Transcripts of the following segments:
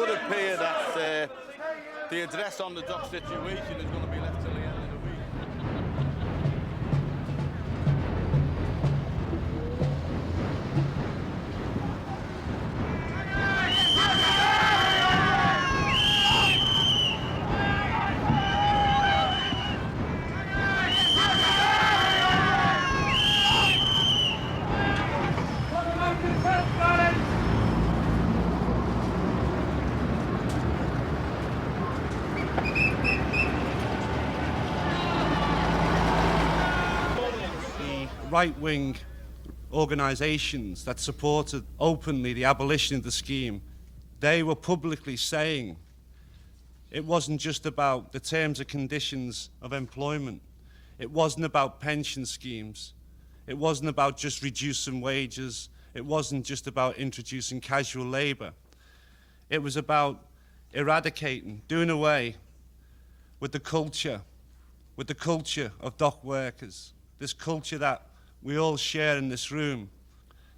would appear that the address on the dock situation is going to be left till the end of the week. Right-wing organisations that supported openly the abolition of the scheme, they were publicly saying it wasn't just about the terms and conditions of employment. It wasn't about pension schemes. It wasn't about just reducing wages. It wasn't just about introducing casual labour. It was about eradicating, doing away with the culture of dock workers, this culture that we all share in this room.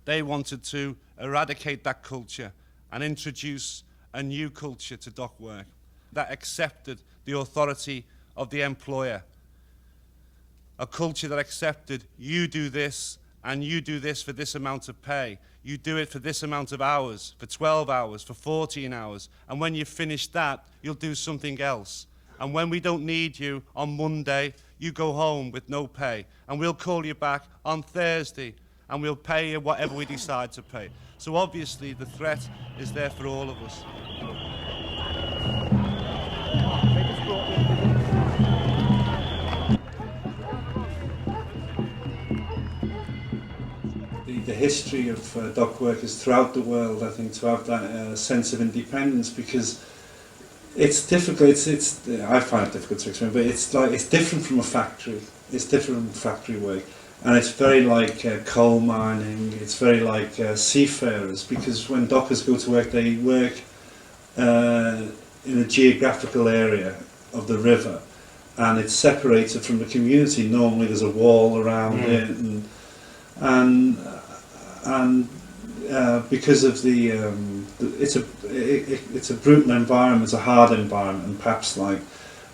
They wanted to eradicate that culture and introduce a new culture to dock work that accepted the authority of the employer. A culture that accepted you do this and you do this for this amount of pay. You do it for this amount of hours, for 12 hours, for 14 hours. And when you've finished that, you'll do something else. And when we don't need you on Monday, you go home with no pay. And we'll call you back on Thursday and we'll pay you whatever we decide to pay. So obviously the threat is there for all of us. The history of dock workers throughout the world, I think, to have that sense of independence, because it's difficult. I find it difficult to explain, but it's different from a factory. It's different from factory work, and it's very like coal mining. It's very like seafarers, because when dockers go to work, they work in a geographical area of the river, and it's separated from the community. Normally, there's a wall around it, and because of it's a brutal environment, it's a hard environment, and perhaps like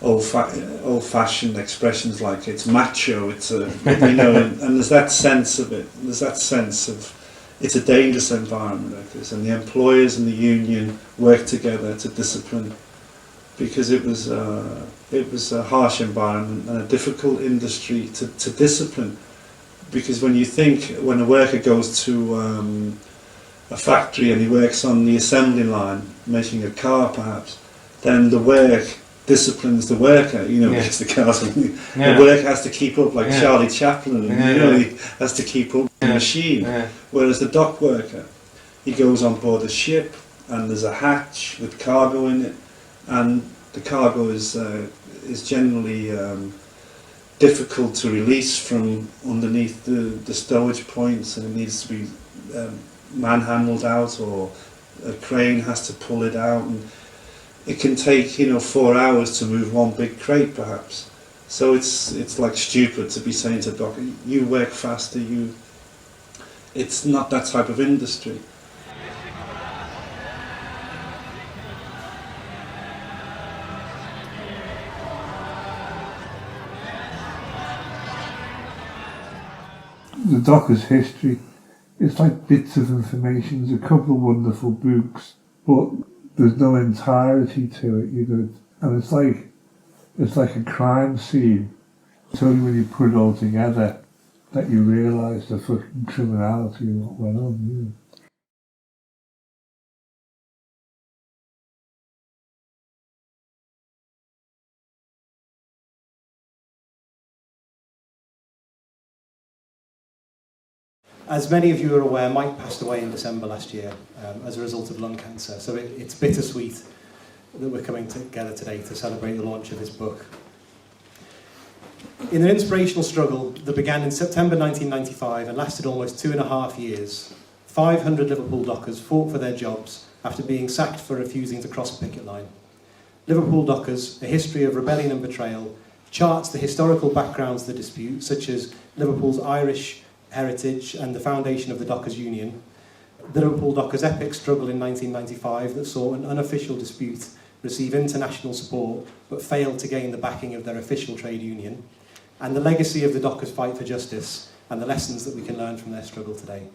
old-fashioned expressions like it's macho, and there's that sense of it. There's that sense of it's a dangerous environment like this, and the employers and the union work together to discipline, because it was a harsh environment and a difficult industry to discipline. Because when a worker goes to a factory and he works on the assembly line, making a car perhaps, then the work disciplines the worker, makes the cars. The worker has to keep up, like Charlie Chaplin, he has to keep up with the machine. Whereas the dock worker, he goes on board a ship and there's a hatch with cargo in it, and the cargo is generally difficult to release from underneath the stowage points, and it needs to be manhandled out, or a crane has to pull it out, and it can take 4 hours to move one big crate perhaps. So it's like stupid to be saying to docker, you work faster. It's not that type of industry. The Dockers' history, it's like bits of information. There's a couple of wonderful books, but there's no entirety to it, and it's like a crime scene. It's only when you put it all together that you realise the fucking criminality of what went on. As many of you are aware, Mike passed away in December last year as a result of lung cancer, so it's bittersweet that we're coming together today to celebrate the launch of his book. In an inspirational struggle that began in September 1995 and lasted almost 2.5 years, 500 Liverpool Dockers fought for their jobs after being sacked for refusing to cross a picket line. Liverpool Dockers, A History of Rebellion and Betrayal, charts the historical backgrounds of the dispute, such as Liverpool's Irish heritage and the foundation of the Dockers Union, The Liverpool Dockers' epic struggle in 1995 that saw an unofficial dispute receive international support but failed to gain the backing of their official trade union, and the legacy of the Dockers' fight for justice and the lessons that we can learn from their struggle today.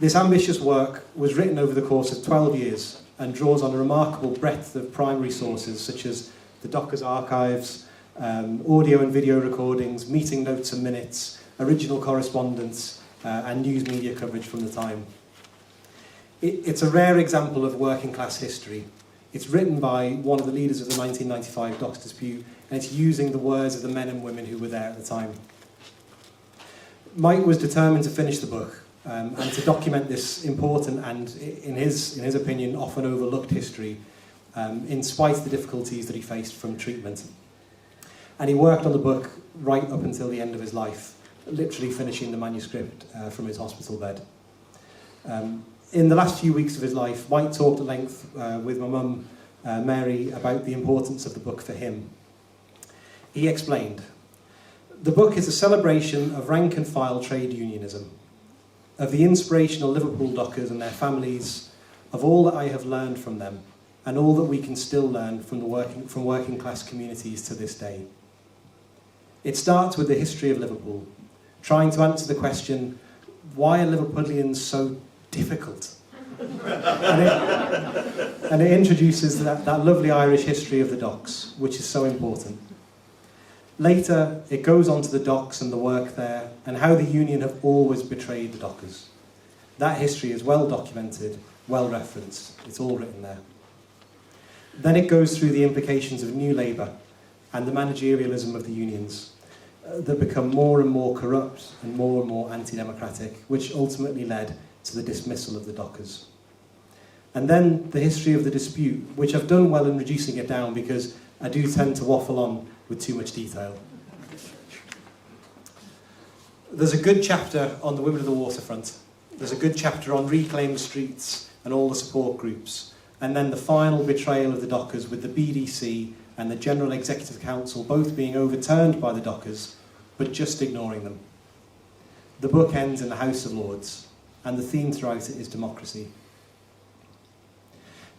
This ambitious work was written over the course of 12 years and draws on a remarkable breadth of primary sources such as the Dockers archives, audio and video recordings, meeting notes and minutes, original correspondence, and news media coverage from the time. It's a rare example of working class history. It's written by one of the leaders of the 1995 Dockers dispute, and it's using the words of the men and women who were there at the time. Mike was determined to finish the book and to document this important and, in his opinion, often overlooked history, in spite of the difficulties that he faced from treatment. And he worked on the book right up until the end of his life, literally finishing the manuscript from his hospital bed. In the last few weeks of his life, Mike talked at length with my mum, Mary, about the importance of the book for him. He explained, "The book is a celebration of rank-and-file trade unionism, of the inspirational Liverpool Dockers and their families, of all that I have learned from them, and all that we can still learn from working class communities to this day. It starts with the history of Liverpool, trying to answer the question, why are Liverpudlians so difficult? and it introduces that lovely Irish history of the docks, which is so important. Later, it goes on to the docks and the work there, and how the union have always betrayed the dockers. That history is well documented, well referenced. It's all written there. Then it goes through the implications of new labour and the managerialism of the unions that become more and more corrupt and more anti-democratic, which ultimately led to the dismissal of the dockers. And then the history of the dispute, which I've done well in reducing it down because I do tend to waffle on with too much detail. There's a good chapter on the women of the waterfront. There's a good chapter on reclaimed streets and all the support groups. And then the final betrayal of the dockers with the BDC and the General Executive Council both being overturned by the dockers, but just ignoring them. The book ends in the House of Lords, and the theme throughout it is democracy.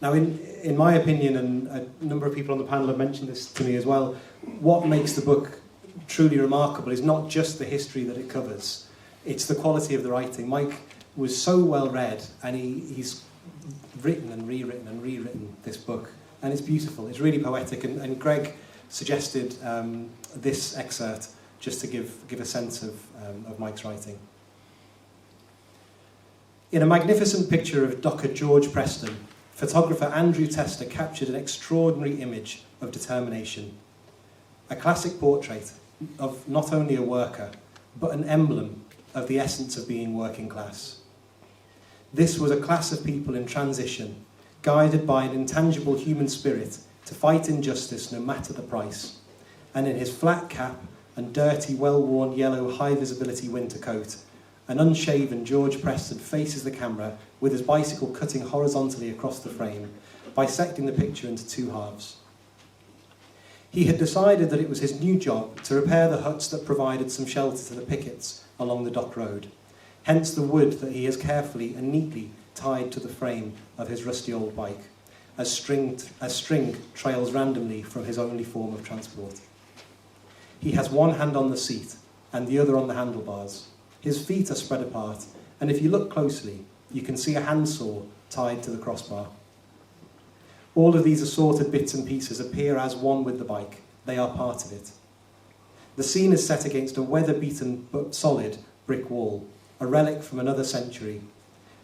Now, in my opinion, and a number of people on the panel have mentioned this to me as well, what makes the book truly remarkable is not just the history that it covers, it's the quality of the writing. Mike was so well read, and he's written and rewritten this book, and it's beautiful, it's really poetic, and Greg suggested this excerpt just to give a sense of Mike's writing. In a magnificent picture of Docker George Preston, photographer Andrew Tester captured an extraordinary image of determination. A classic portrait of not only a worker, but an emblem of the essence of being working class. This was a class of people in transition, guided by an intangible human spirit to fight injustice no matter the price. And in his flat cap and dirty, well-worn yellow high-visibility winter coat, an unshaven George Preston faces the camera with his bicycle cutting horizontally across the frame, bisecting the picture into two halves. He had decided that it was his new job to repair the huts that provided some shelter to the pickets along the dock road, hence the wood that he has carefully and neatly tied to the frame of his rusty old bike, as string trails randomly from his only form of transport. He has one hand on the seat and the other on the handlebars. His feet are spread apart, and if you look closely, you can see a handsaw tied to the crossbar. All of these assorted bits and pieces appear as one with the bike. They are part of it. The scene is set against a weather-beaten but solid brick wall, a relic from another century,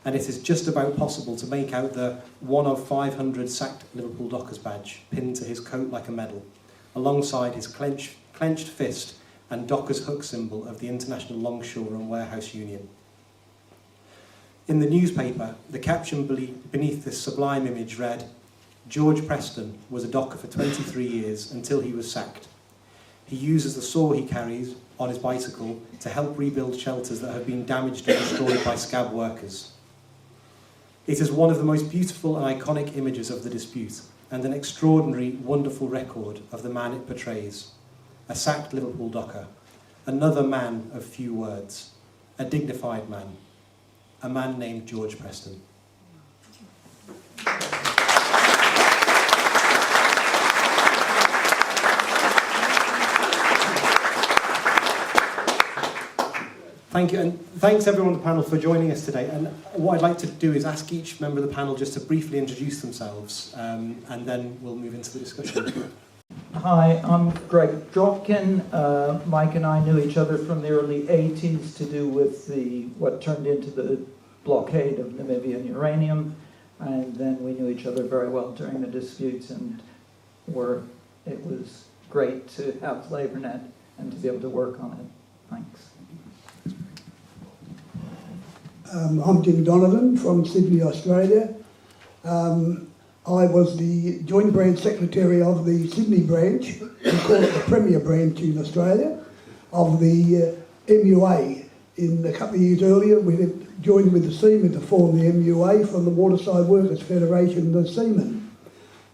and it is just about possible to make out the 1 of 500 sacked Liverpool Dockers badge pinned to his coat like a medal, alongside his clenched fist and Dockers hook symbol of the International Longshore and Warehouse Union. In the newspaper, the caption beneath this sublime image read, "George Preston was a docker for 23 years until he was sacked. He uses the saw he carries on his bicycle to help rebuild shelters that have been damaged and destroyed by scab workers." It is one of the most beautiful and iconic images of the dispute, and an extraordinary, wonderful record of the man it portrays. A sacked Liverpool docker, another man of few words, a dignified man. a man named George Preston. Thank you, and thanks everyone on the panel for joining us today. And what I'd like to do is ask each member of the panel just to briefly introduce themselves, and then we'll move into the discussion. Hi, I'm Greg Dropkin. Mike and I knew each other from the early 80s to do with what turned into the blockade of Namibian uranium, and then we knew each other very well during the disputes, and it was great to have FlavorNet and to be able to work on it. Thanks. I'm Jim Donovan from Sydney, Australia. I was the Joint Branch Secretary of the Sydney branch, we call it the Premier branch in Australia, of the MUA. A couple of years earlier, we had joined with the Seamen to form the MUA from the Waterside Workers Federation of the Seamen.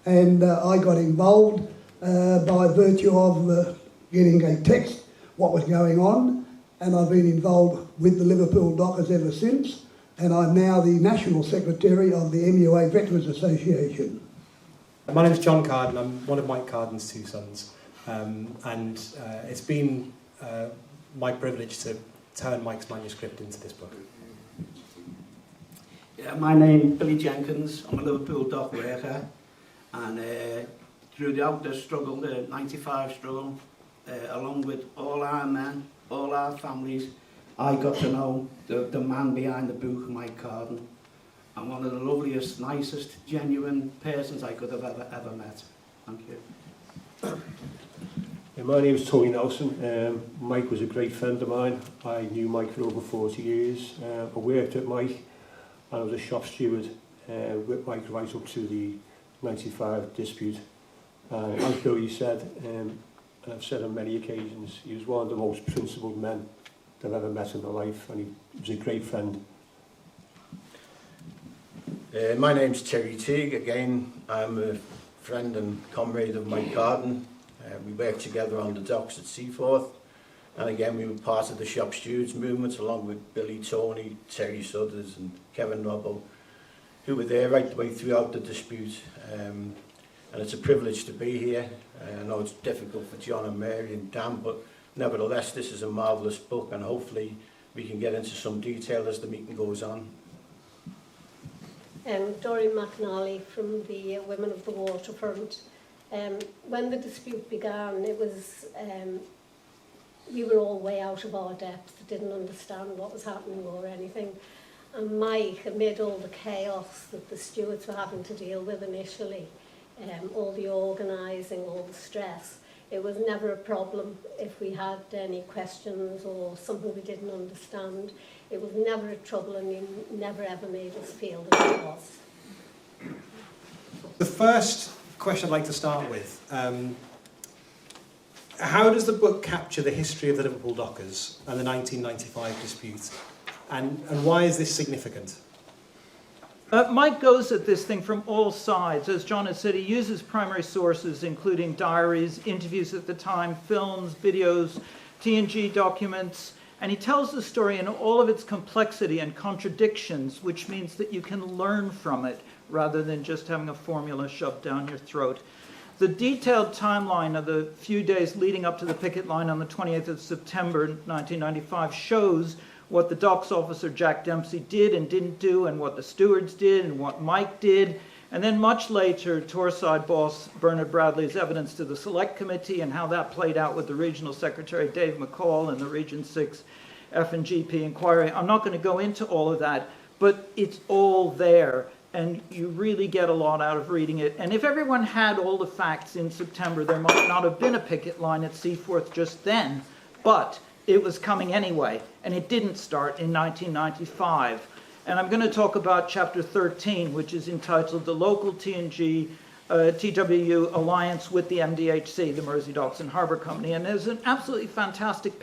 And I got involved by virtue of getting a text what was going on, and I've been involved with the Liverpool Dockers ever since, and I'm now the National Secretary of the MUA Veterans Association. My name is John Carden. I'm one of Mike Carden's two sons, and it's been my privilege to turn Mike's manuscript into this book. Yeah, my name is Billy Jenkins. I'm a Liverpool dock worker, and throughout the struggle, the 95 struggle, along with all our men, all our families, I got to know the man behind the book, Mike Carden, and one of the loveliest, nicest, genuine persons I could have ever met. Thank you. Yeah, my name is Tony Nelson. Mike was a great friend of mine. I knew Mike for over 40 years. I worked with Mike, and I was a shop steward with Mike right up to the 95 dispute. As Billy said, and I've said on many occasions, he was one of the most principled men I've ever met in my life, and he was a great friend. My name's Terry Teague. Again, I'm a friend and comrade of Mike Carden. We worked together on the docks at Seaforth, and again we were part of the shop stewards movement along with Billy, Tony, Terry Sudders and Kevin Robbo, who were there right the way throughout the dispute. And it's a privilege to be here. I know it's difficult for John and Mary and Dan, but nevertheless this is a marvellous book, and hopefully we can get into some detail as the meeting goes on. Doreen McNally from the Women of the Waterfront. When the dispute began, it was we were all way out of our depth, didn't understand what was happening or anything. And Mike, amid all the chaos that the stewards were having to deal with initially, all the organising, all the stress, it was never a problem if we had any questions or something we didn't understand. It was never a trouble, and he never ever made us feel that it was. The first question I'd like to start with, how does the book capture the history of the Liverpool Dockers and the 1995 dispute, and why is this significant? Mike goes at this thing from all sides. As John has said, he uses primary sources, including diaries, interviews at the time, films, videos, TNG documents, and he tells the story in all of its complexity and contradictions, which means that you can learn from it rather than just having a formula shoved down your throat. The detailed timeline of the few days leading up to the picket line on the 28th of September 1995 shows what the docks officer Jack Dempsey did and didn't do, and what the stewards did and what Mike did. And then much later, Torside boss Bernard Bradley's evidence to the Select Committee and how that played out with the Regional Secretary Dave McCall and the Region 6 F&GP inquiry. I'm not going to go into all of that, but it's all there, and you really get a lot out of reading it. And if everyone had all the facts in September, there might not have been a picket line at Seaforth just then, but it was coming anyway, and it didn't start in 1995. And I'm going to talk about Chapter 13, which is entitled The Local TNG TWU Alliance with the MDHC, the Mersey Docks and Harbour Company. And there's an absolutely fantastic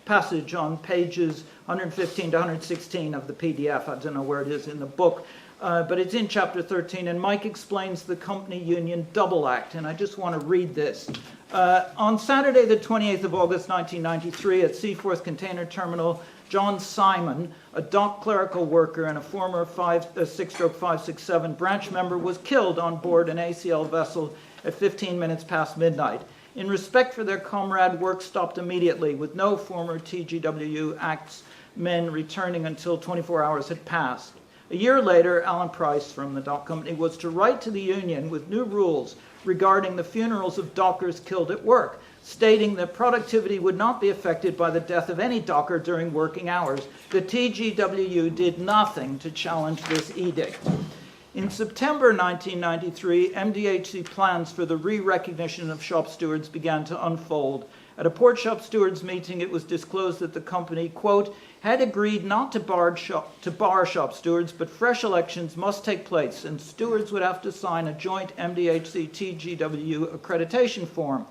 passage on pages 115 to 116 of the PDF. I don't know where it is in the book, but it's in Chapter 13, and Mike explains the company union double act, and I just want to read this. On Saturday, the 28th of August, 1993, at Seaforth Container Terminal, John Simon, a dock clerical worker and a former 6-567 branch member, was killed on board an ACL vessel at 15 minutes past midnight. In respect for their comrade, work stopped immediately, with no former TGWU Acts men returning until 24 hours had passed. A year later, Alan Price from the dock company was to write to the union with new rules regarding the funerals of dockers killed at work, stating that productivity would not be affected by the death of any docker during working hours. The TGWU did nothing to challenge this edict. In September 1993, MDHC plans for the re-recognition of shop stewards began to unfold. At a port shop stewards meeting, it was disclosed that the company, quote, had agreed not to bar shop stewards, but fresh elections must take place, and stewards would have to sign a joint MDHC-TGWU accreditation form.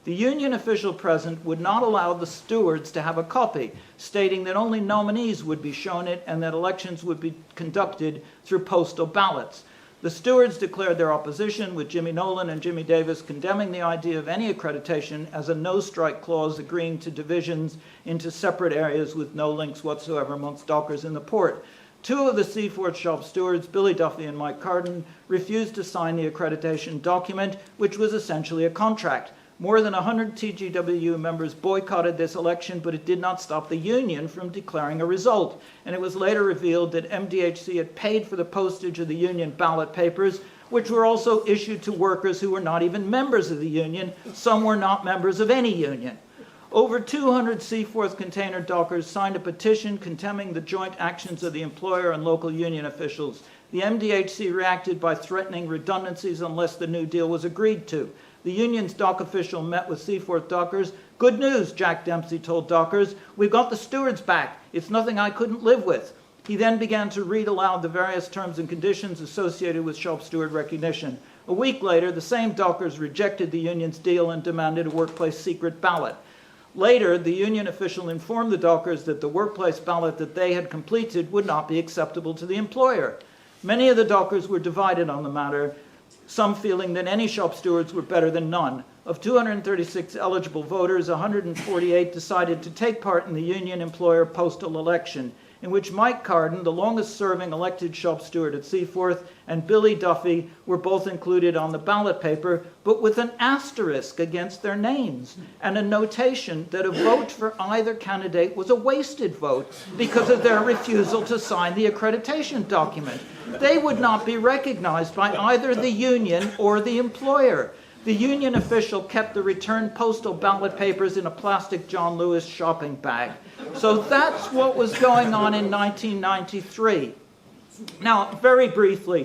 The union official present would not allow the stewards to have a copy, stating that only nominees would be shown it and that elections would be conducted through postal ballots. The stewards declared their opposition, with Jimmy Nolan and Jimmy Davis condemning the idea of any accreditation as a no-strike clause agreeing to divisions into separate areas with no links whatsoever amongst dockers in the port. Two of the Seaforth shop stewards, Billy Duffy and Mike Carden, refused to sign the accreditation document, which was essentially a contract. More than 100 TGWU members boycotted this election, but it did not stop the union from declaring a result. And it was later revealed that MDHC had paid for the postage of the union ballot papers, which were also issued to workers who were not even members of the union. Some were not members of any union. Over 200 Seaforth container dockers signed a petition condemning the joint actions of the employer and local union officials. The MDHC reacted by threatening redundancies unless the new deal was agreed to. The union's dock official met with Seaforth dockers. Good news, Jack Dempsey told dockers. We've got the stewards back. It's nothing I couldn't live with. He then began to read aloud the various terms and conditions associated with shop steward recognition. A week later, the same dockers rejected the union's deal and demanded a workplace secret ballot. Later, the union official informed the dockers that the workplace ballot that they had completed would not be acceptable to the employer. Many of the dockers were divided on the matter, some feeling that any shop stewards were better than none. Of 236 eligible voters, 148 decided to take part in the union employer postal election, in which Mike Carden, the longest-serving elected shop steward at Seaforth, and Billy Duffy were both included on the ballot paper, but with an asterisk against their names, and a notation that a vote for either candidate was a wasted vote because of their refusal to sign the accreditation document. They would not be recognized by either the union or the employer. The union official kept the returned postal ballot papers in a plastic John Lewis shopping bag. So that's what was going on in 1993. Now, very briefly,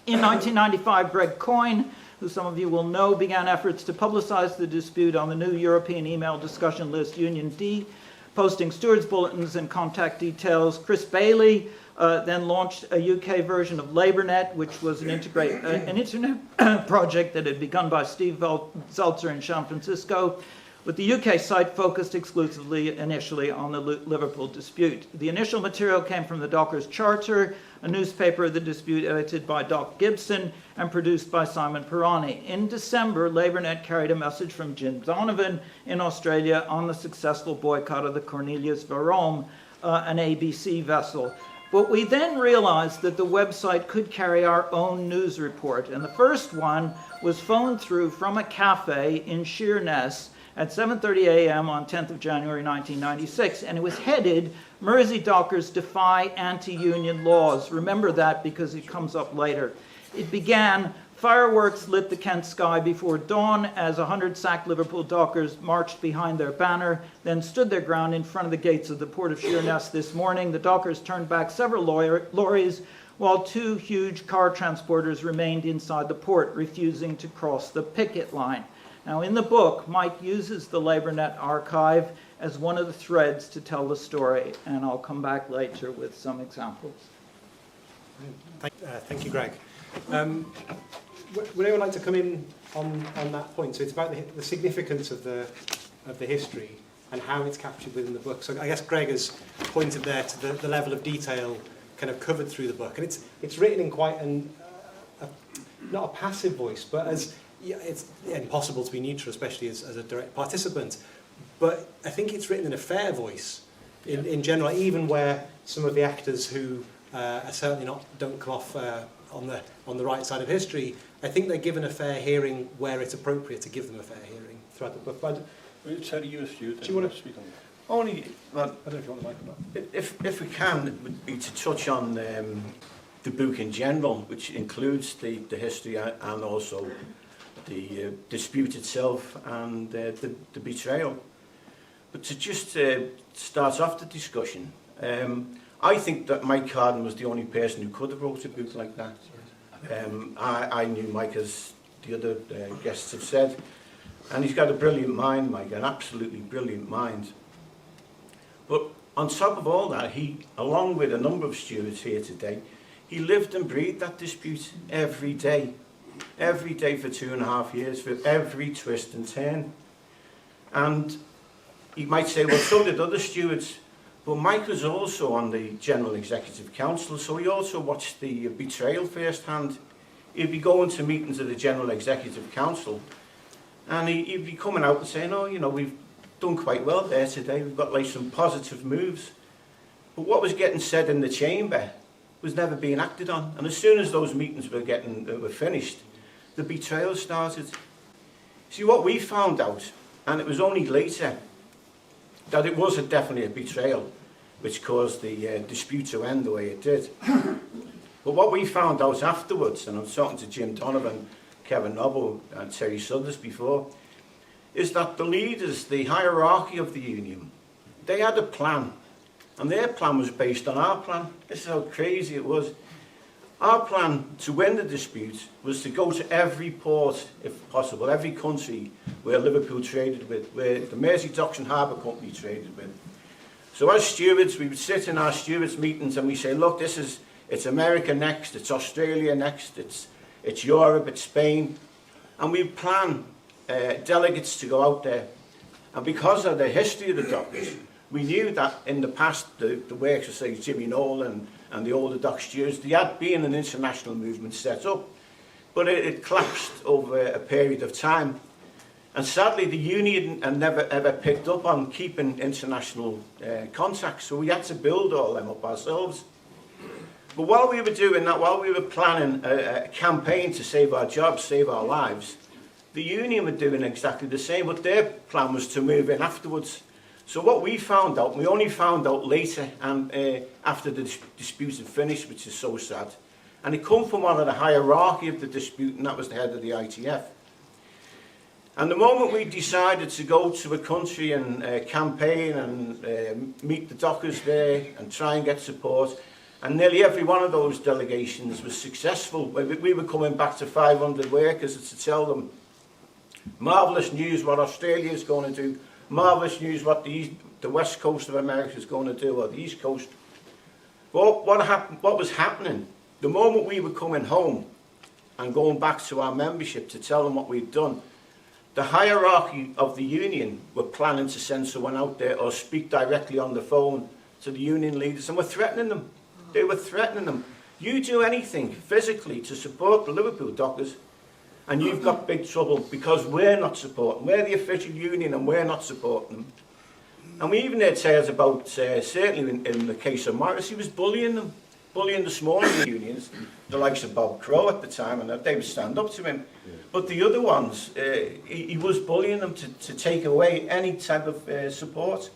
in 1995, Greg Coyne, who some of you will know, began efforts to publicize the dispute on the new European email discussion list, Union D, posting stewards' bulletins and contact details. Chris Bailey then launched a UK version of LabourNet, which was an internet project that had begun by Steve Zeltzer in San Francisco, with the UK site focused exclusively initially on the Liverpool dispute. The initial material came from the Dockers Charter, a newspaper of the dispute edited by Doc Gibson and produced by Simon Pirani. In December, LabourNet carried a message from Jim Donovan in Australia on the successful boycott of the Cornelius Varome, an ABC vessel. But we then realized that the website could carry our own news report, and the first one was phoned through from a cafe in Sheerness at 7:30 a.m. on 10th of January 1996, and it was headed, Mersey Dockers Defy Anti-Union Laws. Remember that because it comes up later. It began, fireworks lit the Kent sky before dawn as 100 sacked Liverpool Dockers marched behind their banner, then stood their ground in front of the gates of the port of Sheerness this morning. The Dockers turned back several lorries, while two huge car transporters remained inside the port, refusing to cross the picket line. Now, in the book, Mike uses the LabourNet archive as one of the threads to tell the story, and I'll come back later with some examples. Thank you, Greg. Would anyone like to come in on that point? So it's about the significance of the history and how it's captured within the book. So I guess Greg has pointed there to the level of detail kind of covered through the book, and it's written in quite not a passive voice, but as it's impossible to be neutral, especially as a direct participant. But I think it's written in a fair voice in general, even where some of the actors who are certainly don't come off on the right side of history, I think they're given a fair hearing where it's appropriate to give them a fair hearing throughout the book. But Terry, you're a student. Do you want to speak on that? Only, well, I don't know if you want to mic or not. if we can, it would be to touch on the book in general, which includes the history and also the dispute itself and the betrayal. But to just start off the discussion, I think that Mike Carden was the only person who could have wrote a book like that. I knew Mike, as the other guests have said, and he's got a brilliant mind, Mike, an absolutely brilliant mind. But on top of all that, he, along with a number of stewards here today, he lived and breathed that dispute every day for 2.5 years, for every twist and turn. And you might say, well, so did other stewards, but Mike was also on the General Executive Council, so he also watched the betrayal firsthand. He'd be going to meetings of the General Executive Council, and he'd be coming out and saying, oh, you know, we've done quite well there today, we've got like some positive moves. But what was getting said in the chamber was never being acted on. And as soon as those meetings were finished, the betrayal started. See, what we found out, and it was only later, that it was definitely a betrayal which caused the dispute to end the way it did. But what we found out afterwards, and I was talking to Jim Donovan, Kevin Noble and Terry Suthers before, is that the leaders, the hierarchy of the union, they had a plan. And their plan was based on our plan. This is how crazy it was. Our plan to win the dispute was to go to every port, if possible, every country where Liverpool traded with, where the Mersey Docks and Harbour Company traded with. So as stewards, we would sit in our stewards meetings and we say, look, it's America next, it's Australia next, it's Europe, it's Spain. And we plan delegates to go out there. And because of the history of the Dockers, we knew that in the past, the works of, say, Jimmy Nolan and the older dock stewards, there had been an international movement set up, but it collapsed over a period of time. And sadly, the union had never ever picked up on keeping international contacts, so we had to build all them up ourselves. But while we were doing that, while we were planning a campaign to save our jobs, save our lives, the union were doing exactly the same, but their plan was to move in afterwards. So what we found out, we only found out later and after the dispute had finished, which is so sad. And it come from one of the hierarchy of the dispute, and that was the head of the ITF. And the moment we decided to go to a country and campaign and meet the Dockers there and try and get support, and nearly every one of those delegations was successful. We were coming back to 500 workers to tell them, marvellous news what Australia is going to do, marvellous news what the west coast of America is going to do, or the east coast. But what was happening, the moment we were coming home and going back to our membership to tell them what we'd done, the hierarchy of the union were planning to send someone out there or speak directly on the phone to the union leaders, and were threatening them. They were threatening them. You do anything physically to support the Liverpool Dockers, and you've got big trouble because we're not supporting. We're the official union and we're not supporting them. And we even heard tales about, certainly in the case of Morris, he was bullying them, bullying the smaller unions, the likes of Bob Crow at the time, and they would stand up to him. Yeah. But the other ones, he was bullying them to take away any type of support.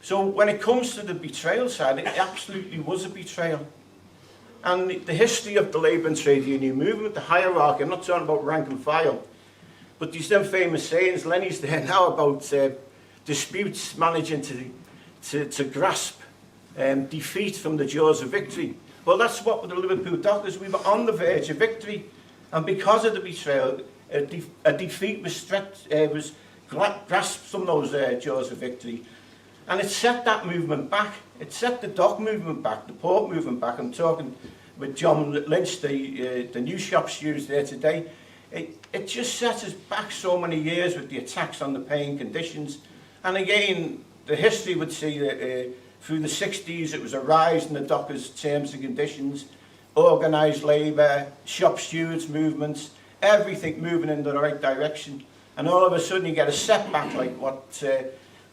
So when it comes to the betrayal side, it absolutely was a betrayal. And the history of the labour and trade union movement, the hierarchy, I'm not talking about rank and file, but these them famous sayings, Lenny's there now, about disputes managing to grasp defeat from the jaws of victory. Well, that's what with the Liverpool Dockers, we were on the verge of victory, and because of the betrayal, a defeat was grasped from those jaws of victory. And it set that movement back. It set the dock movement back, the port movement back. I'm talking with John Lynch, the new shop stewards there today. It just set us back so many years with the attacks on the paying conditions. And again, the history would see that through the 60s, it was a rise in the dockers' terms and conditions, organised labour, shop stewards movements, everything moving in the right direction. And all of a sudden you get a setback like what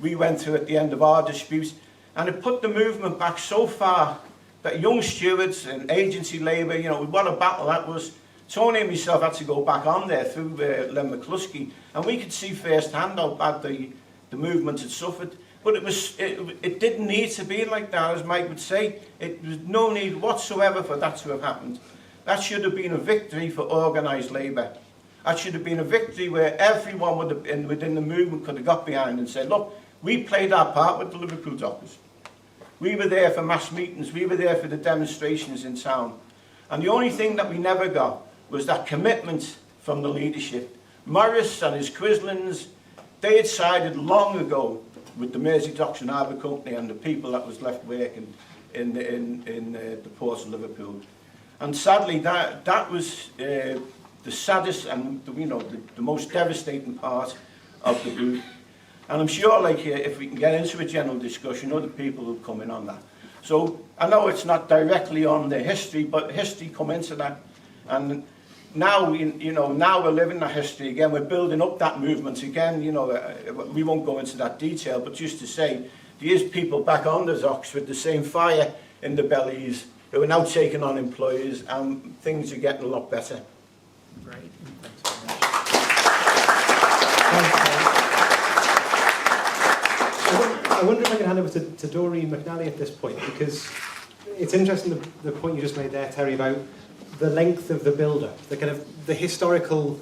we went through at the end of our dispute. And it put the movement back so far that young stewards and agency labour, you know, what a battle that was. Tony and myself had to go back on there through Len McCluskey, and we could see firsthand how bad the movement had suffered. But it didn't need to be like that, as Mike would say. It was no need whatsoever for that to have happened. That should have been a victory for organised labour. That should have been a victory where everyone within the movement could have got behind and said, look, we played our part with the Liverpool Dockers. We were there for mass meetings, we were there for the demonstrations in town. And the only thing that we never got was that commitment from the leadership. Morris and his Quislings, they had sided long ago with the Mersey Docks and Harbour Company and the people that was left working in the ports of Liverpool. And sadly, that was the saddest and the most devastating part of the group. And I'm sure, like, if we can get into a general discussion, other people will come in on that. So I know it's not directly on the history, but history come into that. And now, now we're living that history again. We're building up that movement again. We won't go into that detail, but just to say, there is people back on the docks with the same fire in the bellies who are now taking on employers, and things are getting a lot better. Great. I wonder if I can hand over to Doreen McNally at this point, because it's interesting the point you just made there, Terry, about the length of the build-up, the historical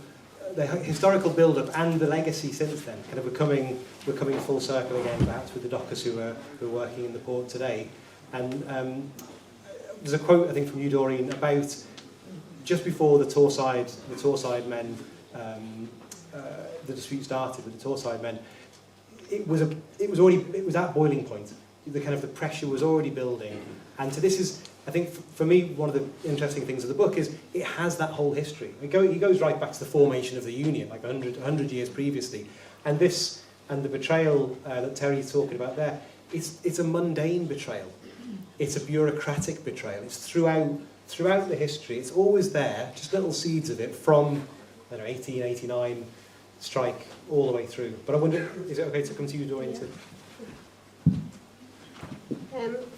build-up and the legacy since then, kind of we're coming full circle again, perhaps with the Dockers who are working in the port today. And there's a quote, I think, from you, Doreen, about just before the Torside men, the dispute started with the Torside men. It was at boiling point. The pressure was already building, and so this is, I think, for me, one of the interesting things of the book is it has that whole history. He goes right back to the formation of the union, like 100 years previously, and the betrayal that Terry's talking about there. It's a mundane betrayal. It's a bureaucratic betrayal. It's throughout the history. It's always there, just little seeds of it from 1889 strike all the way through. But I wonder, is it okay to come to you, Doreen?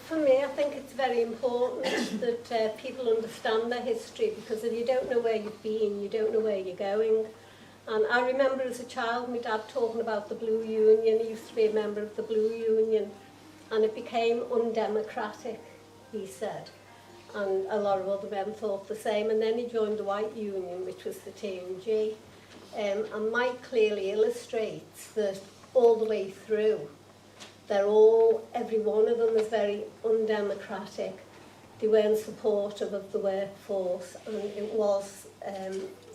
For me, I think it's very important that people understand their history, because if you don't know where you've been, you don't know where you're going. And I remember as a child my dad talking about the Blue Union. He used to be a member of the Blue Union, and it became undemocratic, he said. And a lot of other men thought the same. And then he joined the White Union, which was the T&G. And Mike clearly illustrates that all the way through, every one of them is very undemocratic. They weren't supportive of the workforce, and it was,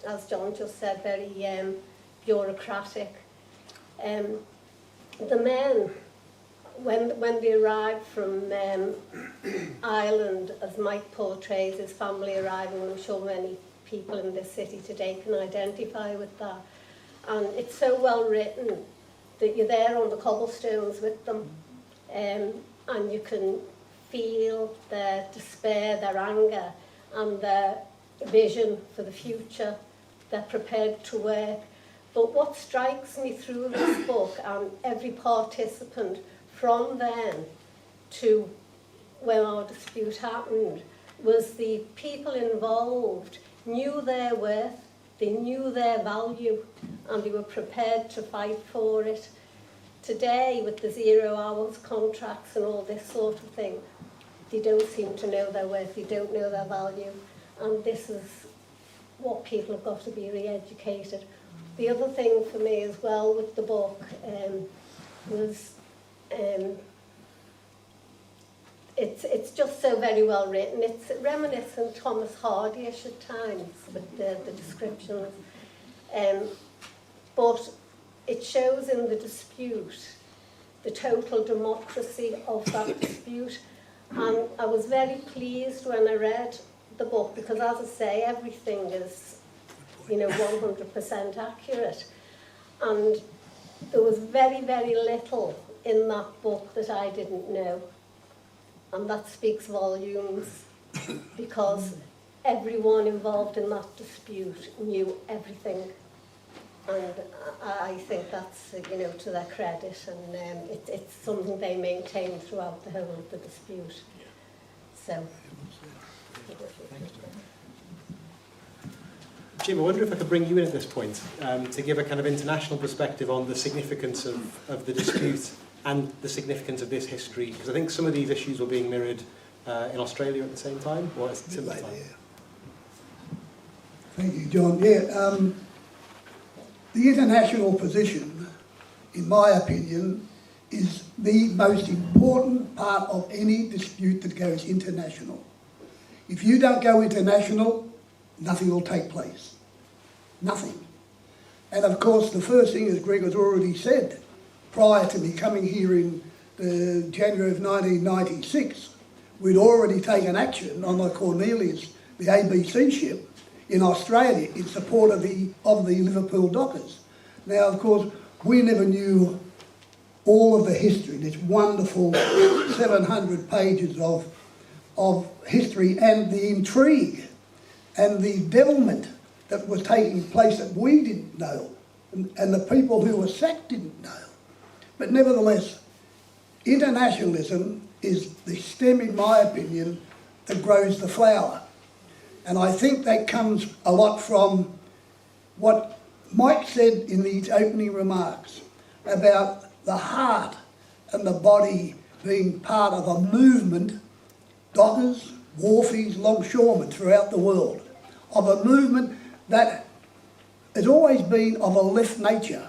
as John just said, very bureaucratic. The men, when they arrived from Ireland, as Mike portrays his family arriving, and I'm sure many people in this city today can identify with that. And it's so well written that you're there on the cobblestones with them, and you can feel their despair, their anger, and their vision for the future. They're prepared to work. But what strikes me through this book, and every participant from then to when our dispute happened, was the people involved knew their worth, they knew their value, and they were prepared to fight for it. Today, with the 0 hours contracts and all this sort of thing, they don't seem to know their worth, they don't know their value, and this is what people have got to be re-educated. The other thing for me as well with the book was it's just so very well written. It's reminiscent Thomas Hardy-ish at times with the descriptions, but it shows in the dispute the total democracy of that dispute. And I was very pleased when I read the book, because as I say, everything is 100% accurate, and there was very, very little in that book that I didn't know, and that speaks volumes, because everyone involved in that dispute knew everything, And I think that's, to their credit, and it's something they maintain throughout the whole of the dispute. So. Jim, I wonder if I could bring you in at this point to give a kind of international perspective on the significance of the dispute and the significance of this history, because I think some of these issues were being mirrored in Australia at the same time, or at a similar time. Thank you, John. The international position, in my opinion, is the most important part of any dispute that goes international. If you don't go international, nothing will take place. Nothing. And of course, the first thing, as Greg has already said, prior to me coming here in January of 1996, we'd already taken action on the Cornelius, the ABC ship, in Australia in support of the Liverpool Dockers. Now, of course, we never knew all of the history, this wonderful 700 pages of history and the intrigue and the devilment that was taking place that we didn't know and the people who were sacked didn't know. But nevertheless, internationalism is the stem, in my opinion, that grows the flower. And I think that comes a lot from what Mike said in these opening remarks about the heart and the body being part of a movement, dockers, wharfies, longshoremen throughout the world, of a movement that has always been of a left nature.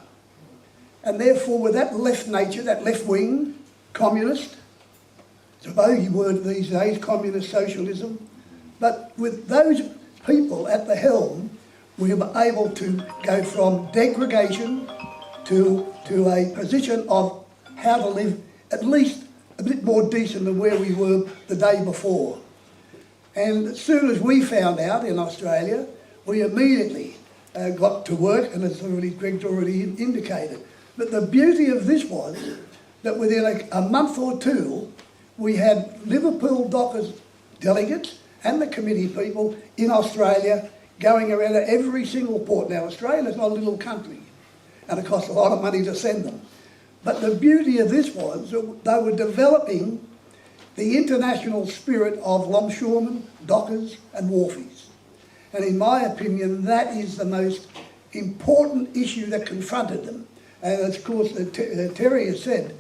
And therefore, with that left nature, that left wing, communist, it's a bogey word these days, communist socialism, but with those people at the helm, we were able to go from degradation to a position of how to live at least a bit more decent than where we were the day before. And as soon as we found out in Australia, we immediately got to work, and as Greg's already indicated. But the beauty of this was that within a month or two, we had Liverpool Dockers delegates and the committee people in Australia going around to every single port. Now, Australia's not a little country, and it costs a lot of money to send them. But the beauty of this was that they were developing the international spirit of longshoremen, dockers and wharfies. And in my opinion, that is the most important issue that confronted them. And of course, Terry has said,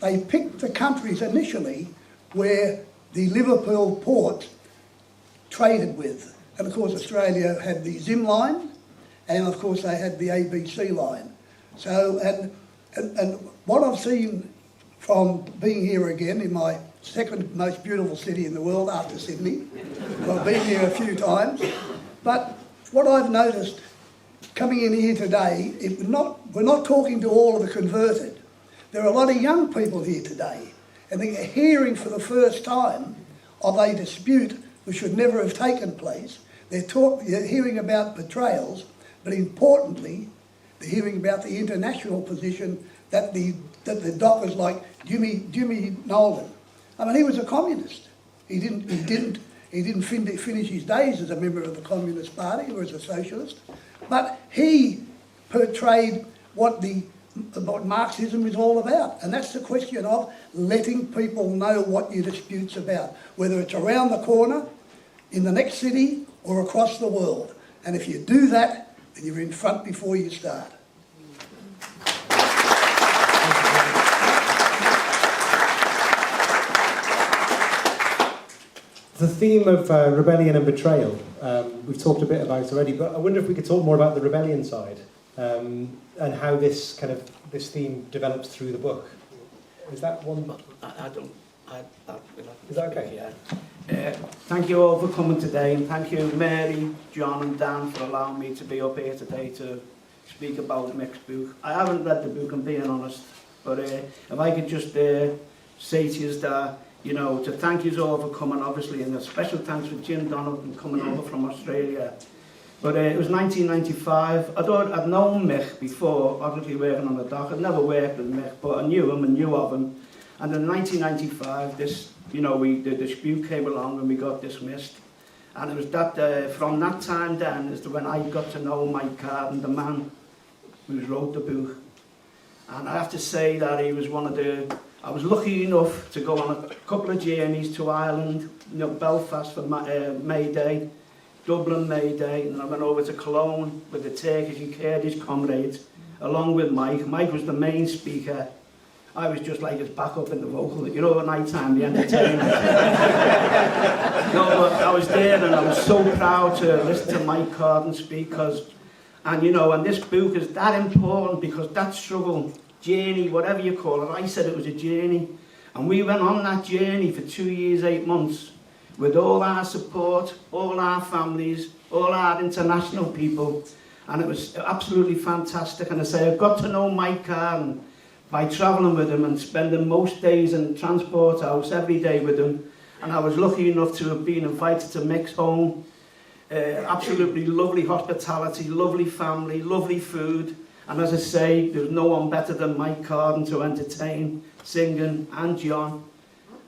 they picked the countries initially where the Liverpool port traded with. And of course, Australia had the Zim line, and of course they had the ABC line. So, and what I've seen from being here again in my second most beautiful city in the world after Sydney, I've been here a few times, but what I've noticed coming in here today, we're not talking to all of the converted. There are a lot of young people here today, and they're hearing for the first time of a dispute which should never have taken place. They're hearing about betrayals, but importantly, they're hearing about the international position that the dockers like Jimmy Nolan. I mean, he was a communist. He didn't finish his days as a member of the Communist Party or as a socialist, but he portrayed what Marxism is all about, and that's the question of letting people know what your dispute's about, whether it's around the corner, in the next city, or across the world. And if you do that, then you're in front before you start. The theme of rebellion and betrayal, we've talked a bit about already, but I wonder if we could talk more about the rebellion side and how this theme develops through the book. Is that one? Is that okay? Yeah. Thank you all for coming today, and thank you, Mary, John and Dan, for allowing me to be up here today to speak about Mick's book. I haven't read the book, I'm being honest, but if I could just say to you that, to thank you all for coming, obviously, and a special thanks for Jim Donovan coming over from Australia. But it was 1995. I'd known Mick before, obviously working on the dock. I'd never worked with Mick, but I knew him and knew of him. And in 1995, the dispute came along and we got dismissed. And it was that, from that time then, is when I got to know Mike Carden, the man who wrote the book. And I have to say that he was one of the... I was lucky enough to go on a couple of journeys to Ireland, you know, Belfast for May Day, Dublin May Day, and I went over to Cologne with the Turkish and Kurdish comrades, along with Mike. Mike was the main speaker. I was just like his backup in the vocal, you know, at night time, the entertainment. No, but I was there and I was so proud to listen to Mike Carden speak, and you know, and this book is that important because that struggle, journey, whatever you call it, I said it was a journey. And we went on that journey for 2 years, 8 months, with all our support, all our families, all our international people, and it was absolutely fantastic. And I say, I got to know Mike Carden by travelling with him and spending most days in the transport house every day with him. And I was lucky enough to have been invited to Mick's home. Absolutely lovely hospitality, lovely family, lovely food. And as I say, there's no one better than Mike Carden to entertain, singing, and John.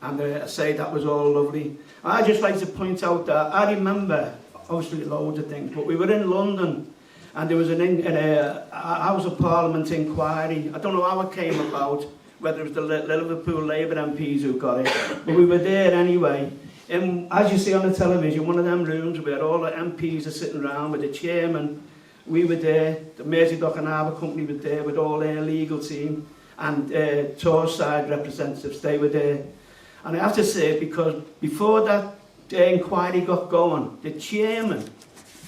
And I say that was all lovely. I'd just like to point out that I remember, obviously loads of things, but we were in London and there was a House of Parliament inquiry. I don't know how it came about, whether it was the Liverpool Labour MPs who got it, but we were there anyway. And as you see on the television, one of them rooms where all the MPs are sitting around with the chairman, we were there, the Merseydock and Harbour Company were there with all their legal team, and Torside representatives, they were there. And I have to say, because before that inquiry got going, the chairman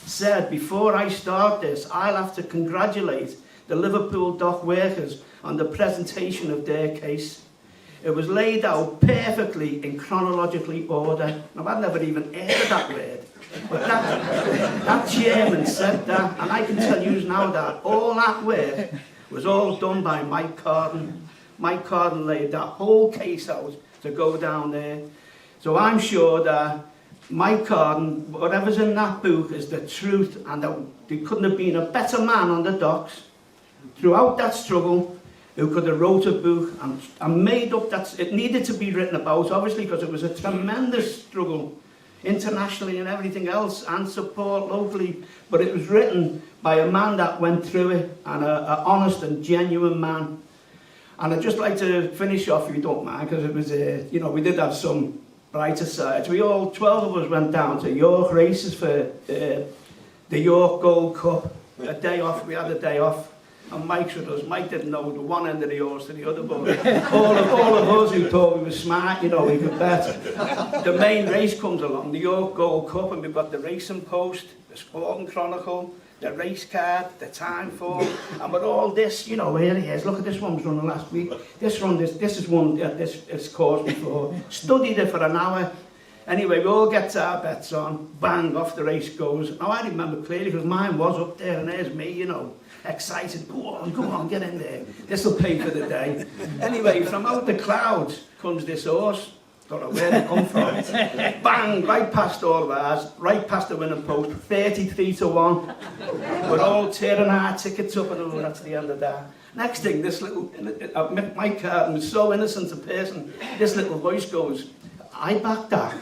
said, before I start this, I'll have to congratulate the Liverpool dock workers on the presentation of their case. It was laid out perfectly in chronologically order. Now, I'd never even heard of that word. But that chairman said that, and I can tell you now that all that work was all done by Mike Carden. Mike Carden laid that whole case out to go down there. So I'm sure that Mike Carden, whatever's in that book is the truth, and that there couldn't have been a better man on the docks throughout that struggle who could have wrote a book and made up that. It needed to be written about, obviously, because it was a tremendous struggle internationally and everything else, and support locally, but it was written by a man that went through it, and an honest and genuine man. And I'd just like to finish off, if you don't mind, because it was, you know, we did have some brighter sides. We all, 12 of us, went down to York races for the York Gold Cup. A day off, we had a day off, and Mike's with us. Mike didn't know the one end of the horse to the other, but all of us who thought we were smart, you know, we could bet. The main race comes along, the York Gold Cup, and we've got the Racing Post, the Sporting Chronicle, the race card, the time form, and with all this, you know, here he is. Look at this one was running last week. This is one this course before. Studied it for an hour. Anyway, we all get our bets on. Bang, off the race goes. Now I remember clearly because mine was up there, and there's me, you know, excited. Go on, get in there. This will pay for the day. Anyway, from out the clouds comes this horse. Don't know where they come from. Bang, right past all of ours, right past the winning post, 33-1. We're all tearing our tickets up, and that's the end of that. Next thing, this little, Mike Carden was so innocent a person, this little voice goes, I backed that.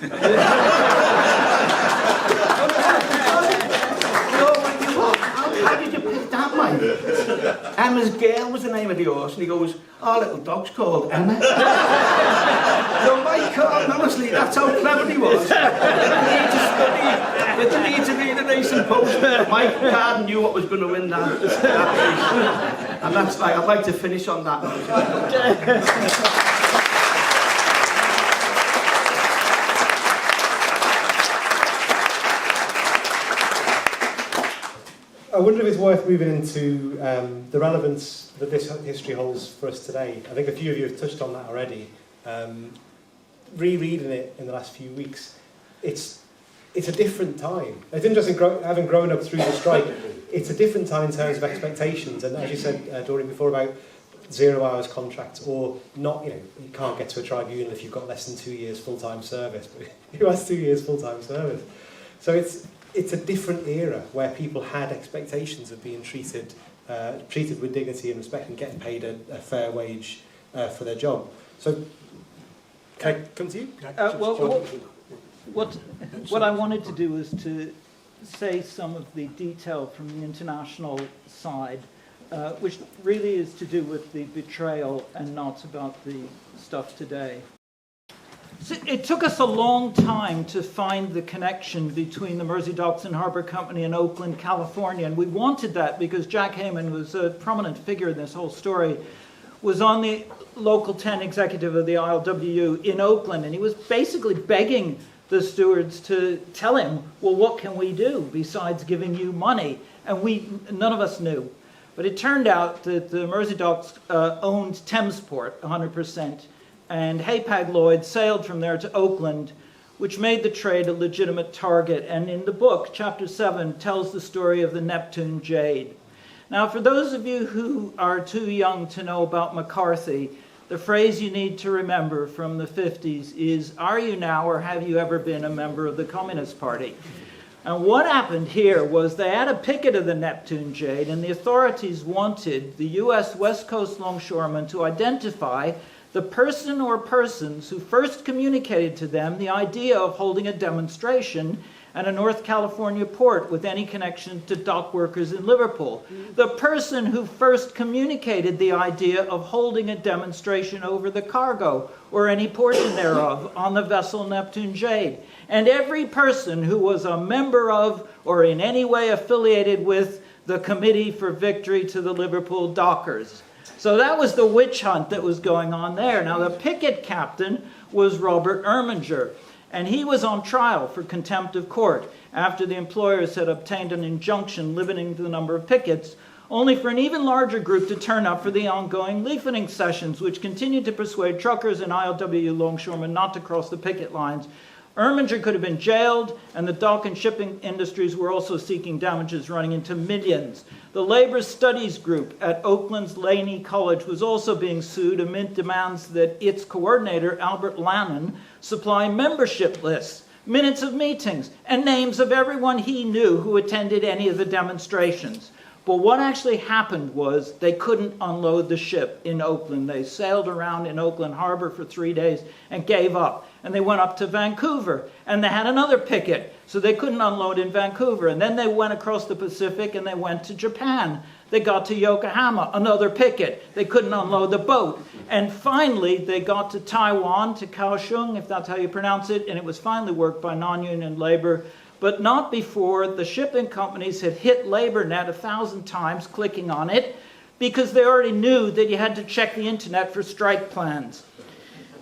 How did you pick that, Mike? Emma's Girl was the name of the horse, and he goes, our little dog's called Emma. So Mike Carden, honestly, that's how clever he was. You didn't need to read the Racing Post. Mike Carden knew what was going to win that race. And that's like, I'd like to finish on that note. I wonder if it's worth moving into the relevance that this history holds for us today. I think a few of you have touched on that already. Rereading it in the last few weeks, it's a different time. It's interesting, having grown up through the strike, it's a different time in terms of expectations. And as you said, Doreen, before about 0 hours contracts, or not, you know, you can't get to a tribunal if you've got less than 2 years full-time service. But who has 2 years full-time service? So it's a different era where people had expectations of being treated with dignity and respect and getting paid a fair wage for their job. So, can I come to you? What I wanted to do was to say some of the detail from the international side which really is to do with the betrayal and not about the stuff today. So it took us a long time to find the connection between the Mersey Docks and Harbor Company in Oakland, California, and we wanted that because Jack Heyman was a prominent figure in this whole story, was on the Local 10 executive of the ILWU in Oakland, and he was basically begging the stewards to tell him, well, what can we do besides giving you money? And none of us knew. But it turned out that the Mersey Docks owned Thamesport 100%, and Hapag Lloyd sailed from there to Oakland, which made the trade a legitimate target. And in the book, Chapter 7 tells the story of the Neptune Jade. Now, for those of you who are too young to know about McCarthy, the phrase you need to remember from the 50s is, are you now or have you ever been a member of the Communist Party? And what happened here was they had a picket of the Neptune Jade, and the authorities wanted the U.S. West Coast longshoremen to identify the person or persons who first communicated to them the idea of holding a demonstration at a North California port with any connection to dock workers in Liverpool. The person who first communicated the idea of holding a demonstration over the cargo or any portion thereof on the vessel Neptune Jade. And every person who was a member of or in any way affiliated with the Committee for Victory to the Liverpool Dockers. So that was the witch hunt that was going on there. Now the picket captain was Robert Erminger, and he was on trial for contempt of court after the employers had obtained an injunction limiting the number of pickets, only for an even larger group to turn up for the ongoing leafleting sessions, which continued to persuade truckers and ILWU longshoremen not to cross the picket lines. Erminger could have been jailed, and the dock and shipping industries were also seeking damages running into millions. The Labor Studies Group at Oakland's Laney College was also being sued amid demands that its coordinator, Albert Lannon, supply membership lists, minutes of meetings, and names of everyone he knew who attended any of the demonstrations. But what actually happened was they couldn't unload the ship in Oakland. They sailed around in Oakland Harbor for 3 days and gave up. And they went up to Vancouver, and they had another picket, so they couldn't unload in Vancouver. And then they went across the Pacific, and they went to Japan. They got to Yokohama, another picket. They couldn't unload the boat. And finally, they got to Taiwan, to Kaohsiung, if that's how you pronounce it, and it was finally worked by non-union labor, but not before the shipping companies had hit LaborNet 1,000 times clicking on it, because they already knew that you had to check the internet for strike plans.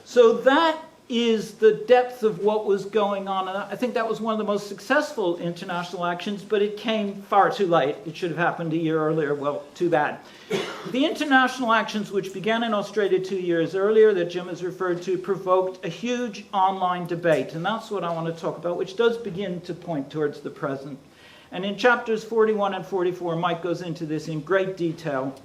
So that is the depth of what was going on. And I think that was one of the most successful international actions, but it came far too late. It should have happened a year earlier. Well, too bad. The international actions, which began in Australia 2 years earlier, that Jim has referred to, provoked a huge online debate. And that's what I want to talk about, which does begin to point towards the present. And in chapters 41 and 44, Mike goes into this in great detail.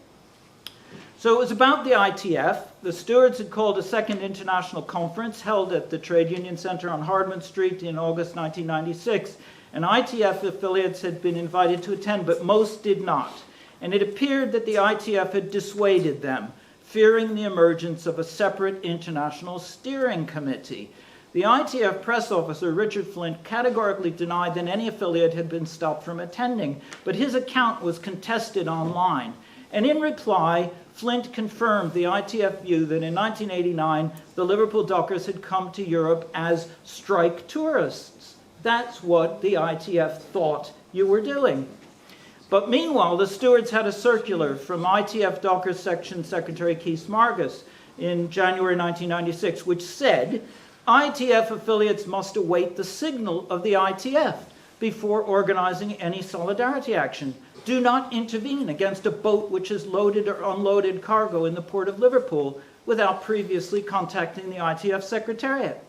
So it was about the ITF. The stewards had called a second international conference held at the Trade Union Center on Hardman Street in August 1996. And ITF affiliates had been invited to attend, but most did not. And it appeared that the ITF had dissuaded them, fearing the emergence of a separate international steering committee. The ITF press officer, Richard Flint, categorically denied that any affiliate had been stopped from attending, but his account was contested online. And in reply, Flint confirmed the ITF view that in 1989, the Liverpool Dockers had come to Europe as strike tourists. That's what the ITF thought you were doing. But meanwhile, the stewards had a circular from ITF Dockers Section Secretary Keith Margus in January 1996, which said, ITF affiliates must await the signal of the ITF before organizing any solidarity action. Do not intervene against a boat which has loaded or unloaded cargo in the port of Liverpool without previously contacting the ITF Secretariat.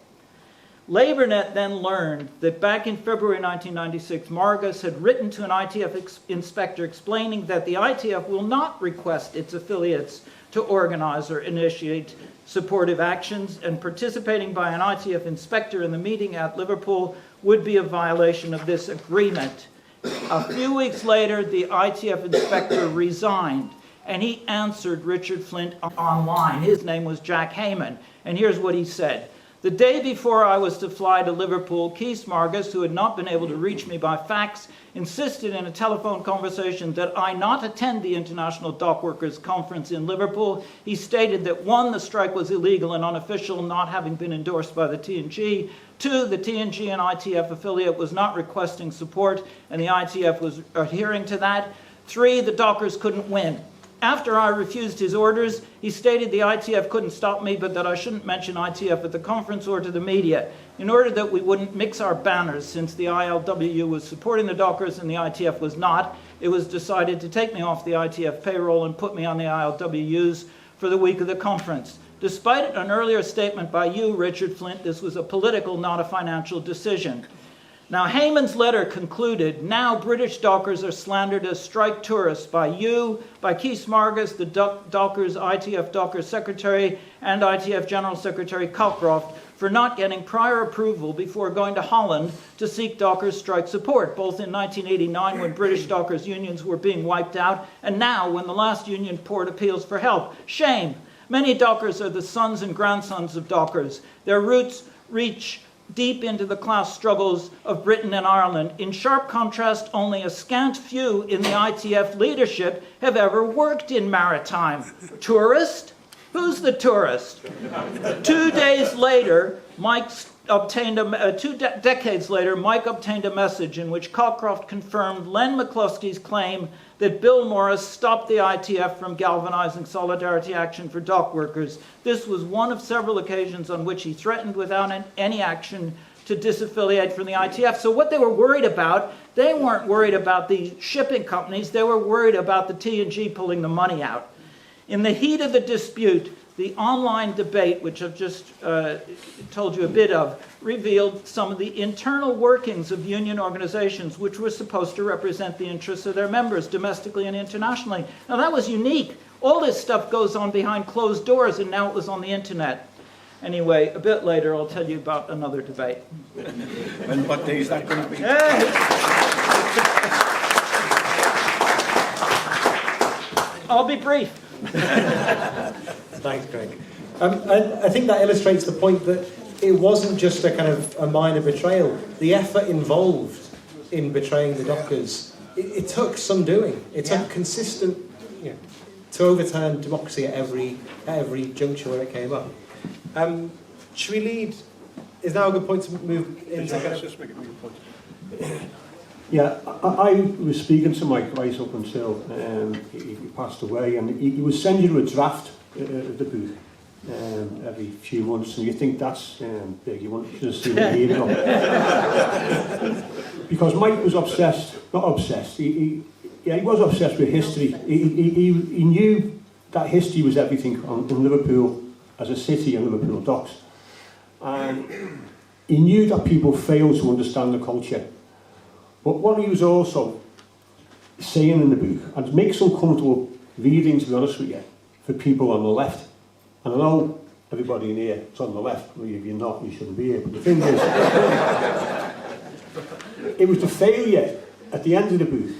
LaborNet then learned that back in February 1996, Margus had written to an ITF inspector explaining that the ITF will not request its affiliates to organize or initiate supportive actions, and participating by an ITF inspector in the meeting at Liverpool would be a violation of this agreement. A few weeks later, the ITF inspector resigned, and he answered Richard Flint online. His name was Jack Heyman, and here's what he said. The day before I was to fly to Liverpool, Keith Margus, who had not been able to reach me by fax, insisted in a telephone conversation that I not attend the International Dock Workers Conference in Liverpool. He stated that 1, the strike was illegal and unofficial, not having been endorsed by the TNG. 2, the TNG and ITF affiliate was not requesting support, and the ITF was adhering to that. 3, the Dockers couldn't win. After I refused his orders, he stated the ITF couldn't stop me, but that I shouldn't mention ITF at the conference or to the media, in order that we wouldn't mix our banners. Since the ILWU was supporting the Dockers and the ITF was not, it was decided to take me off the ITF payroll and put me on the ILWU's for the week of the conference. Despite an earlier statement by you, Richard Flint, this was a political, not a financial decision. Now, Heyman's letter concluded, now British Dockers are slandered as strike tourists by you, by Keith Margus, the Dockers, ITF Dockers Secretary, and ITF General Secretary Cockcroft, for not getting prior approval before going to Holland to seek Dockers strike support, both in 1989 when British Dockers unions were being wiped out, and now when the last union poured appeals for help. Shame! Many Dockers are the sons and grandsons of Dockers. Their roots reach deep into the class struggles of Britain and Ireland. In sharp contrast, only a scant few in the ITF leadership have ever worked in maritime. Tourist? Who's the tourist? 2 days later, decades later, Mike obtained a message in which Cockcroft confirmed Len McCluskey's claim that Bill Morris stopped the ITF from galvanizing solidarity action for dock workers. This was one of several occasions on which he threatened without any action to disaffiliate from the ITF. So what they were worried about, they weren't worried about the shipping companies, they were worried about the TNG pulling the money out. In the heat of the dispute, the online debate, which I've just told you a bit of, revealed some of the internal workings of union organizations which were supposed to represent the interests of their members domestically and internationally. Now that was unique. All this stuff goes on behind closed doors, and now it was on the internet. Anyway, a bit later I'll tell you about another debate. And what day is that going to be? I'll be brief. Thanks, Greg. I think that illustrates the point that it wasn't just a kind of a minor betrayal. The effort involved in betraying the Dockers, it took some doing. It took consistent, to overturn democracy at every juncture where it came up. Should we lead? Is now a good point to move into? Let's just make a good point. Yeah, I was speaking to Mike right up until he passed away, and he was sending you a draft of the book every few months, and you think that's big. You want to see the email. Because Mike was not obsessed, he was obsessed with history. He knew that history was everything in Liverpool as a city and Liverpool Docks. And he knew that people failed to understand the culture. But what he was also saying in the book, and it makes uncomfortable reading, to be honest with you, for people on the left. And I know everybody in here is on the left. Well, if you're not, you shouldn't be here. But the thing is, it was the failure at the end of the book.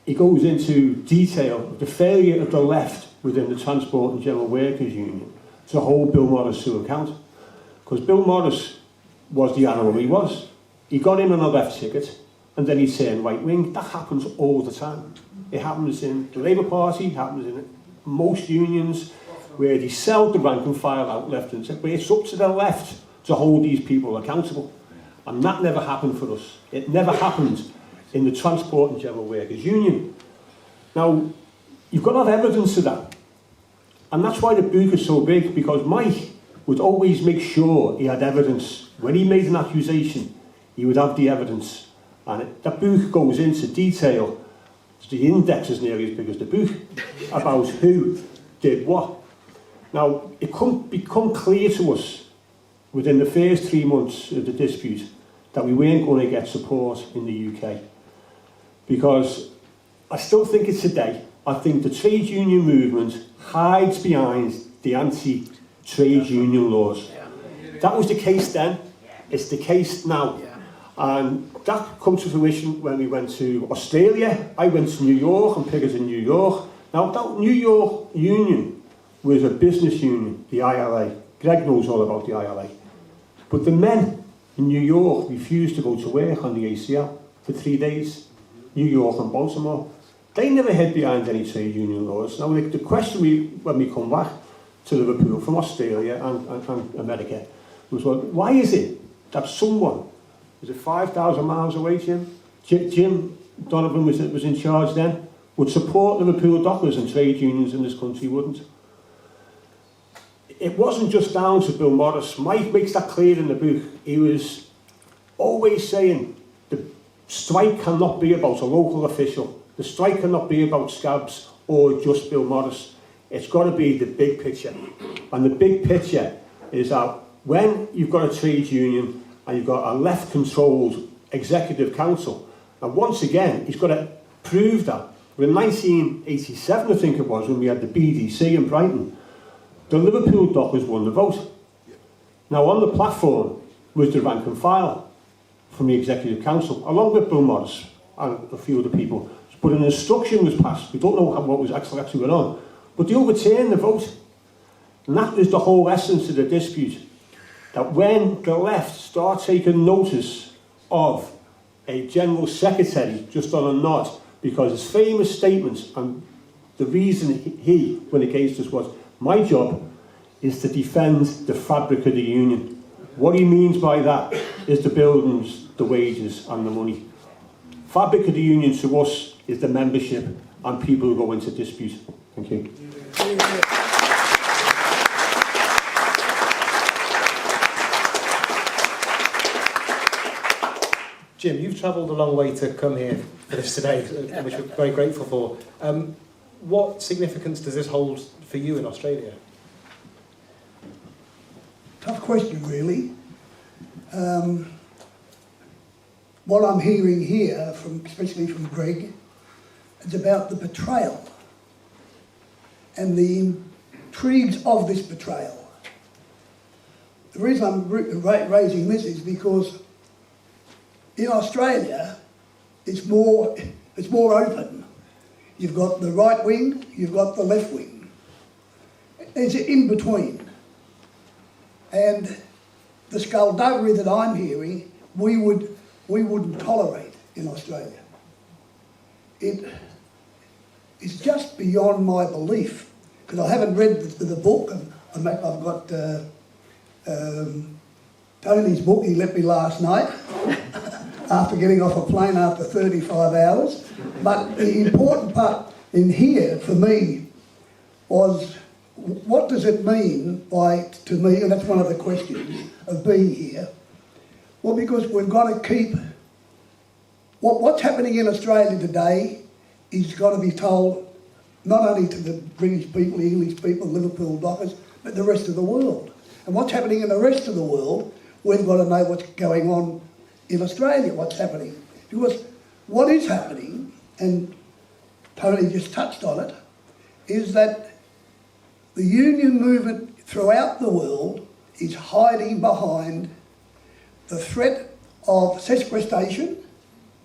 He goes into detail of the failure of the left within the Transport and General Workers Union to hold Bill Morris to account. Because Bill Morris was the animal he was. He got in on a left ticket, and then he turned right wing. That happens all the time. It happens in the Labour Party, it happens in most unions, where they sell the rank and file out left and centre. But it's up to the left to hold these people accountable. And that never happened for us. It never happened in the Transport and General Workers Union. Now, you've got to have evidence of that. And that's why the book is so big, because Mike would always make sure he had evidence. When he made an accusation, he would have the evidence. And that book goes into detail. The index is nearly as big as the book about who did what. Now, it couldn't become clear to us within the first 3 months of the dispute that we weren't going to get support in the UK. Because I still think it's today. I think the trade union movement hides behind the anti-trade union laws. That was the case then. It's the case now. And that comes to fruition when we went to Australia. I went to New York and Pickers in New York. Now, that New York union was a business union, the ILA. Greg knows all about the ILA. But the men in New York refused to go to work on the ACL for 3 days, New York and Baltimore. They never hid behind any trade union laws. Now, the question when we come back to Liverpool from Australia and America was, well, why is it that someone, is it 5,000 miles away, Jim Donovan was in charge then, would support Liverpool Dockers and trade unions in this country wouldn't? It wasn't just down to Bill Morris. Mike makes that clear in the book. He was always saying the strike cannot be about a local official. The strike cannot be about scabs or just Bill Morris. It's got to be the big picture. And the big picture is that when you've got a trade union and you've got a left-controlled executive council, and once again, he's got to prove that. In 1987, I think it was, when we had the BDC in Brighton, the Liverpool Dockers won the vote. Now, on the platform was the rank and file from the Executive Council, along with Bill Morris and a few other people. But an instruction was passed. We don't know what was actually going on. But they overturned the vote. And that is the whole essence of the dispute. That when the left start taking notice of a General Secretary just on a nod, because his famous statements and the reason he went against us was, my job is to defend the fabric of the union. What he means by that is the buildings, the wages and the money. Fabric of the union to us is the membership and people who go into dispute. Thank you. Jim, you've travelled a long way to come here for this today, which we're very grateful for. What significance does this hold for you in Australia? Tough question, really. What I'm hearing here, especially from Greg, is about the betrayal and the intrigues of this betrayal. The reason I'm raising this is because in Australia, it's more open. You've got the right wing, you've got the left wing. There's an in-between. And the skullduggery that I'm hearing, we wouldn't tolerate in Australia. It's just beyond my belief, because I haven't read the book. I've got Tony's book, he left me last night, after getting off a plane after 35 hours. But the important part in here, for me, was what does it mean to me, and that's one of the questions of being here. Well, because we've got to keep, what's happening in Australia today is got to be told not only to the British people, the English people, Liverpool Dockers, but the rest of the world. And what's happening in the rest of the world, we've got to know what's going on in Australia, what's happening. Because what is happening, and Tony just touched on it, is that the union movement throughout the world is hiding behind the threat of sequestration.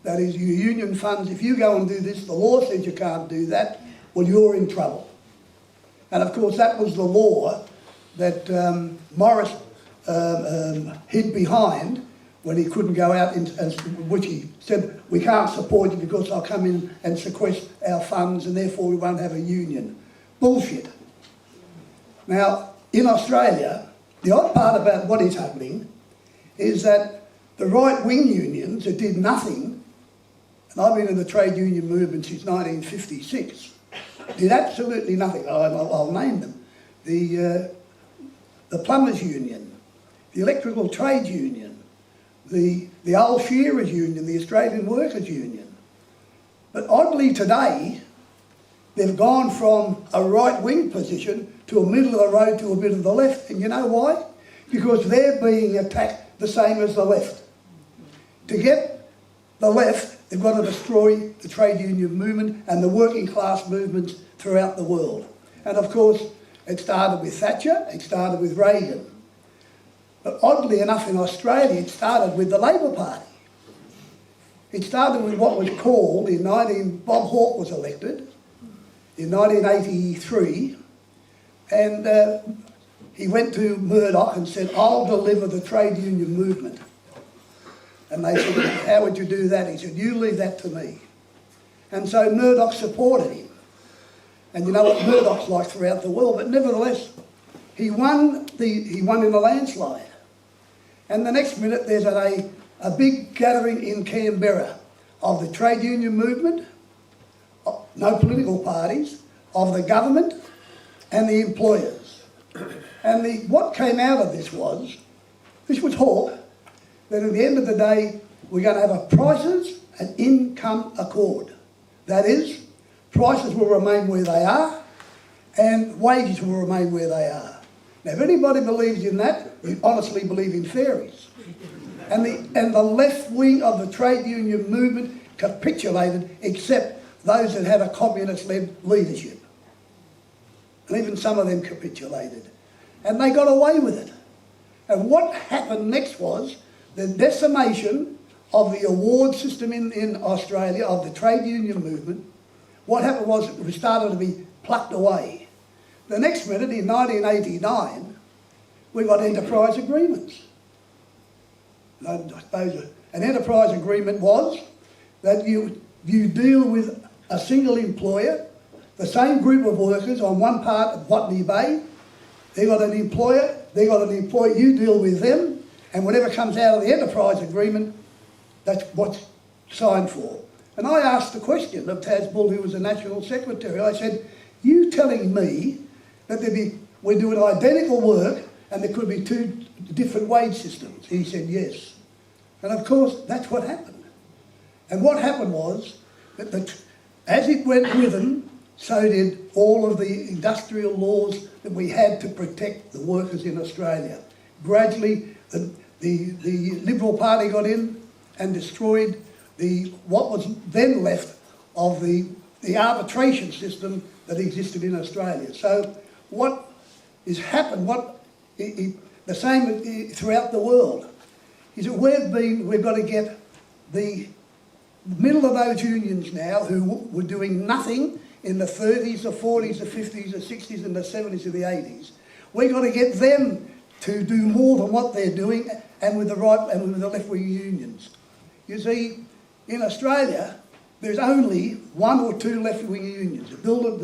That is, your union funds, if you go and do this, the law says you can't do that, well, you're in trouble. And of course, that was the law that Morris hid behind when he couldn't go out, which he said, we can't support you because they'll come in and sequester our funds and therefore we won't have a union. Bullshit. Now, in Australia, the odd part about what is happening is that the right-wing unions that did nothing, and I've been in the trade union movement since 1956, did absolutely nothing. I'll name them. The Plumbers Union, the Electrical Trade Union, the Old Shearers Union, the Australian Workers Union. But oddly today, they've gone from a right-wing position to a middle of the road to a bit of the left. And you know why? Because they're being attacked the same as the left. To get the left, they've got to destroy the trade union movement and the working class movements throughout the world. And of course, it started with Thatcher, it started with Reagan. But oddly enough, in Australia, it started with the Labor Party. It started with what was called, Bob Hawke was elected in 1983, and he went to Murdoch and said, I'll deliver the trade union movement. And they said, how would you do that? He said, you leave that to me. And so Murdoch supported him. And you know what Murdoch's like throughout the world, but nevertheless, he won in a landslide. And the next minute there's a big gathering in Canberra of the trade union movement, no political parties, of the government and the employers. And what came out of this was talk that at the end of the day we're going to have a prices and income accord. That is, prices will remain where they are and wages will remain where they are. Now if anybody believes in that, you honestly believe in fairies. And the left wing of the trade union movement capitulated, except those that had a communist-led leadership. And even some of them capitulated. And they got away with it. And what happened next was the decimation of the award system in Australia, of the trade union movement. What happened was it started to be plucked away. The next minute, in 1989, we got enterprise agreements. And I suppose an enterprise agreement was that you deal with a single employer, the same group of workers on one part of Botany Bay. They got an employer, you deal with them, and whatever comes out of the enterprise agreement, that's what's signed for. And I asked the question of Taz Bull, who was the National Secretary, I said, you telling me that we're doing identical work and there could be two different wage systems? He said yes. And of course, that's what happened. And what happened was that as it went with them, so did all of the industrial laws that we had to protect the workers in Australia. Gradually, the Liberal Party got in and destroyed what was then left of the arbitration system that existed in Australia. So what has happened, the same throughout the world, is that we've got to get the middle of those unions now who were doing nothing in the 30s, the 40s, the 50s, the 60s and the 70s and the 80s. We've got to get them to do more than what they're doing and with the left-wing unions. You see, in Australia, there's only one or two left-wing unions. The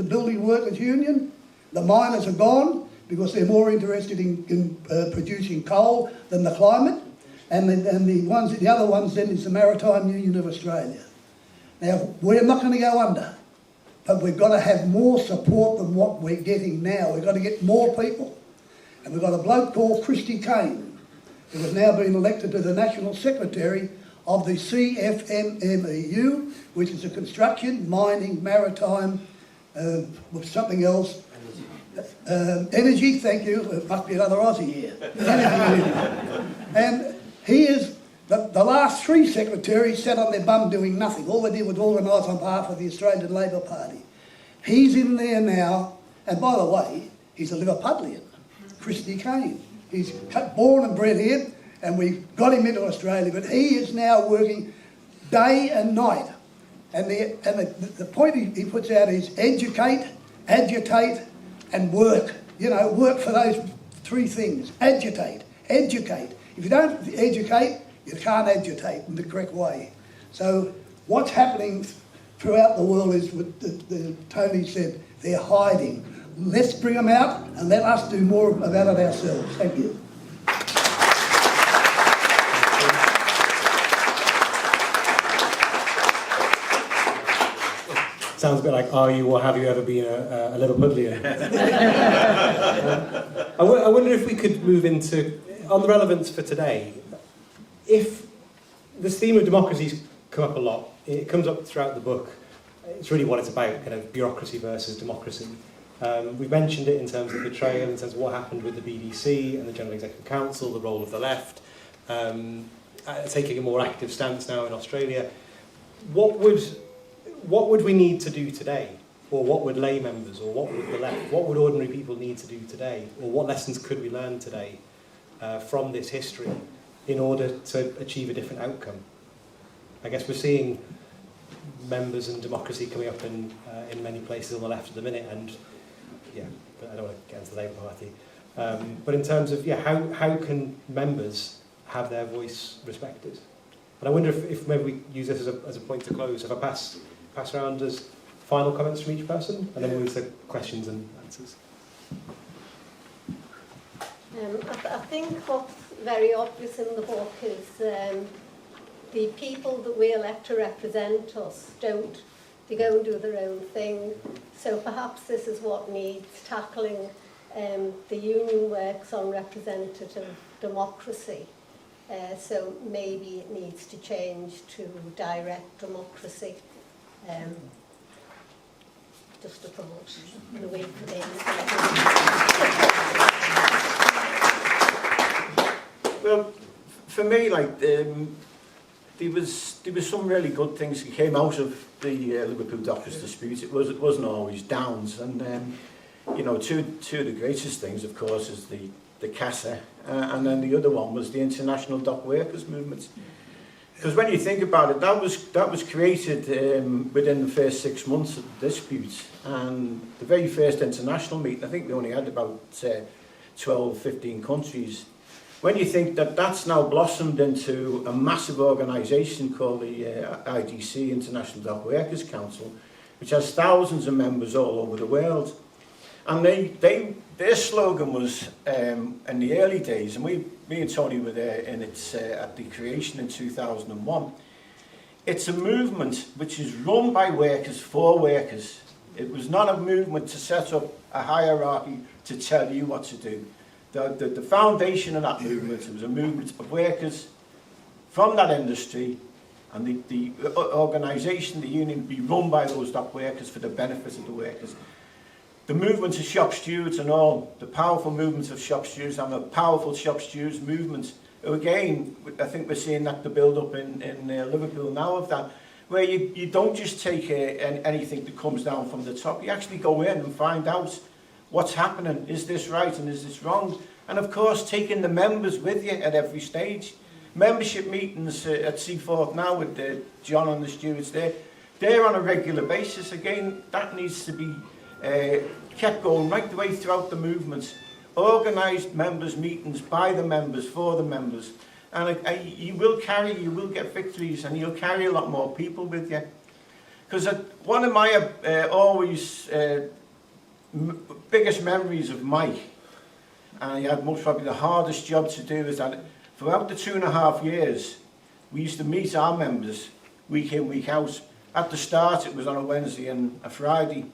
Building Workers Union, the miners are gone because they're more interested in producing coal than the climate, and the other ones then is the Maritime Union of Australia. Now, we're not going to go under, but we've got to have more support than what we're getting now. We've got to get more people. And we've got a bloke called Christy Kane, who has now been elected to the National Secretary of the CFMMEU, which is a construction, mining, maritime, with something else. Energy, thank you. It must be another Aussie here. And he is, the last three secretaries sat on their bum doing nothing. All they did was organise on behalf of the Australian Labor Party. He's in there now, and by the way, he's a Liverpudlian, Christy Kane. He's born and bred here, and we got him into Australia, but he is now working day and night. And the point he puts out is educate, agitate, and work. You know, work for those three things. Agitate, educate. If you don't educate, you can't agitate in the correct way. So what's happening throughout the world is what Tony said, they're hiding. Let's bring them out and let us do more about it ourselves. Thank you. Sounds a bit like, are you or have you ever been a Liverpudlian? I wonder if we could move into, on the relevance for today, if the theme of democracy's come up a lot, it comes up throughout the book, it's really what it's about, kind of bureaucracy versus democracy. We've mentioned it in terms of Betrayal, in terms of what happened with the BDC and the General Executive Council, the role of the left, taking a more active stance now in Australia. What would we need to do today? Or what would lay members, or what would the left, what would ordinary people need to do today? Or what lessons could we learn today from this history in order to achieve a different outcome? I guess we're seeing members and democracy coming up in many places on the left at the minute, and yeah, but I don't want to get into the Labour Party. But in terms of how can members have their voice respected? And I wonder if maybe we use this as a point to close. If I pass around as final comments from each person, and then we'll move to questions and answers. I think what's very obvious in the book is the people that we elect to represent us don't. They go and do their own thing. So perhaps this is what needs tackling. The union works on representative democracy. So maybe it needs to change to direct democracy. Just to promote the way for them. Well, for me, like there was some really good things that came out of the Liverpool Dockers dispute. It wasn't always downs, and you know, two of the greatest things, of course, is the Casa, and then the other one was the International Dock Workers Movement. Because when you think about it, that was created within the first 6 months of the dispute, and the very first international meeting, I think we only had about 12, 15 countries. When you think that that's now blossomed into a massive organisation called the IDC, International Dock Workers Council, which has thousands of members all over the world. And their slogan was, in the early days, and me and Tony were there at the creation in 2001, it's a movement which is run by workers for workers. It was not a movement to set up a hierarchy to tell you what to do. The foundation of that movement, it was a movement of workers from that industry, and the organisation, the union, be run by those dock workers for the benefit of the workers. The movement of shop stewards and all, the powerful movements of shop stewards and the powerful shop stewards movement, again, I think we're seeing that the build-up in Liverpool now of that, where you don't just take anything that comes down from the top, you actually go in and find out what's happening, is this right and is this wrong? And of course, taking the members with you at every stage. Membership meetings at Seaforth now with John and the stewards there, they're on a regular basis. Again, that needs to be kept going right the way throughout the movement. Organised members' meetings by the members, for the members. And you will get victories, and you'll carry a lot more people with you. Because one of my always biggest memories of Mike, and he had most probably the hardest job to do, is that throughout the 2.5 years, we used to meet our members week in, week out. At the start, it was on a Wednesday and a Friday.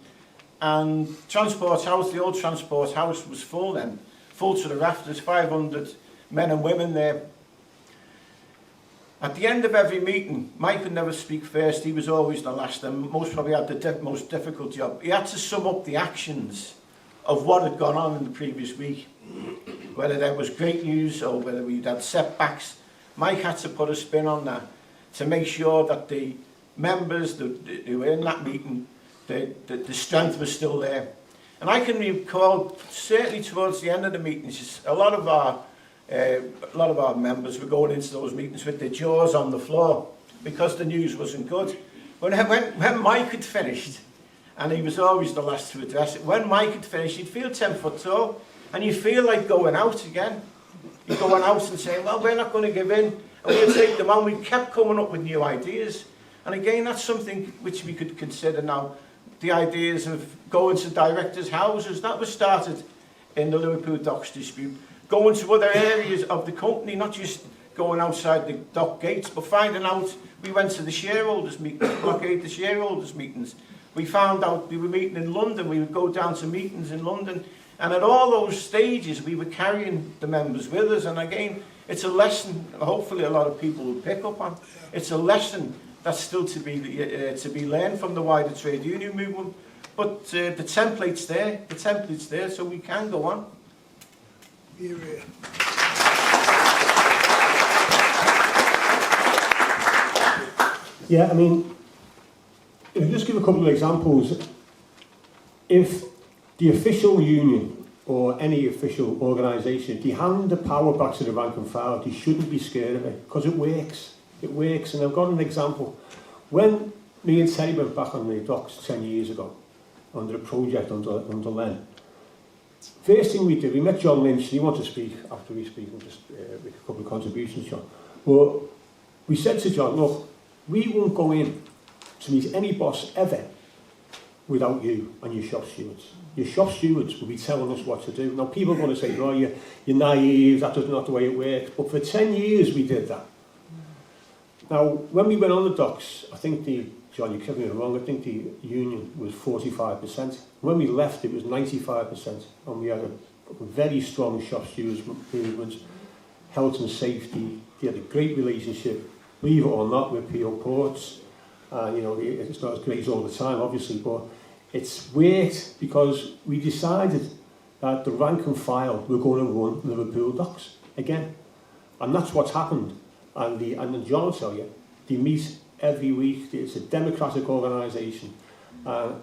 And Transport House, the old Transport House, was full then, full to the rafters, 500 men and women there. At the end of every meeting, Mike would never speak first, he was always the last, and most probably had the most difficult job. He had to sum up the actions of what had gone on in the previous week. Whether there was great news or whether we'd had setbacks, Mike had to put a spin on that to make sure that the members who were in that meeting, the strength was still there. And I can recall, certainly towards the end of the meetings, a lot of our members were going into those meetings with their jaws on the floor because the news wasn't good. When Mike had finished, and he was always the last to address it, when Mike had finished, you'd feel 10 foot tall, and you feel like going out again. You're going out and saying, well, we're not going to give in, and we'll take them on. We kept coming up with new ideas. And again, that's something which we could consider now. The ideas of going to directors' houses, that was started in the Liverpool Docks dispute. Going to other areas of the company, not just going outside the dock gates, but finding out, we went to the shareholders meetings, blockade the shareholders meetings. We found out we were meeting in London, we would go down to meetings in London, and at all those stages we were carrying the members with us. And again, it's a lesson hopefully a lot of people will pick up on. It's a lesson that's still to be learned from the wider trade union movement, but the template's there, so we can go on. Yeah, I mean, if you just give a couple of examples, if the official union or any official organisation, they hand the power back to the rank and file, they shouldn't be scared of it, because it works. It works, and I've got an example. When me and Terry went back on the docks 10 years ago, under a project under Len, first thing we did, we met John Lynch, and he wanted to speak after we speak, and just make a couple of contributions, John. But we said to John, look, we won't go in to meet any boss ever without you and your shop stewards. Your shop stewards will be telling us what to do. Now, people are going to say, oh, you're naive, that's not the way it works. But for 10 years, we did that. Now, when we went on the docks, I think John, you kept me wrong, I think the union was 45%. When we left, it was 95%. And we had a very strong shop stewards movement, health and safety. They had a great relationship, believe it or not, with PO Ports. You know, it's not as great all the time, obviously, but it's worked because we decided that the rank and file were going to run Liverpool Docks again. And that's what's happened. And John will tell you, they meet every week. It's a democratic organisation. To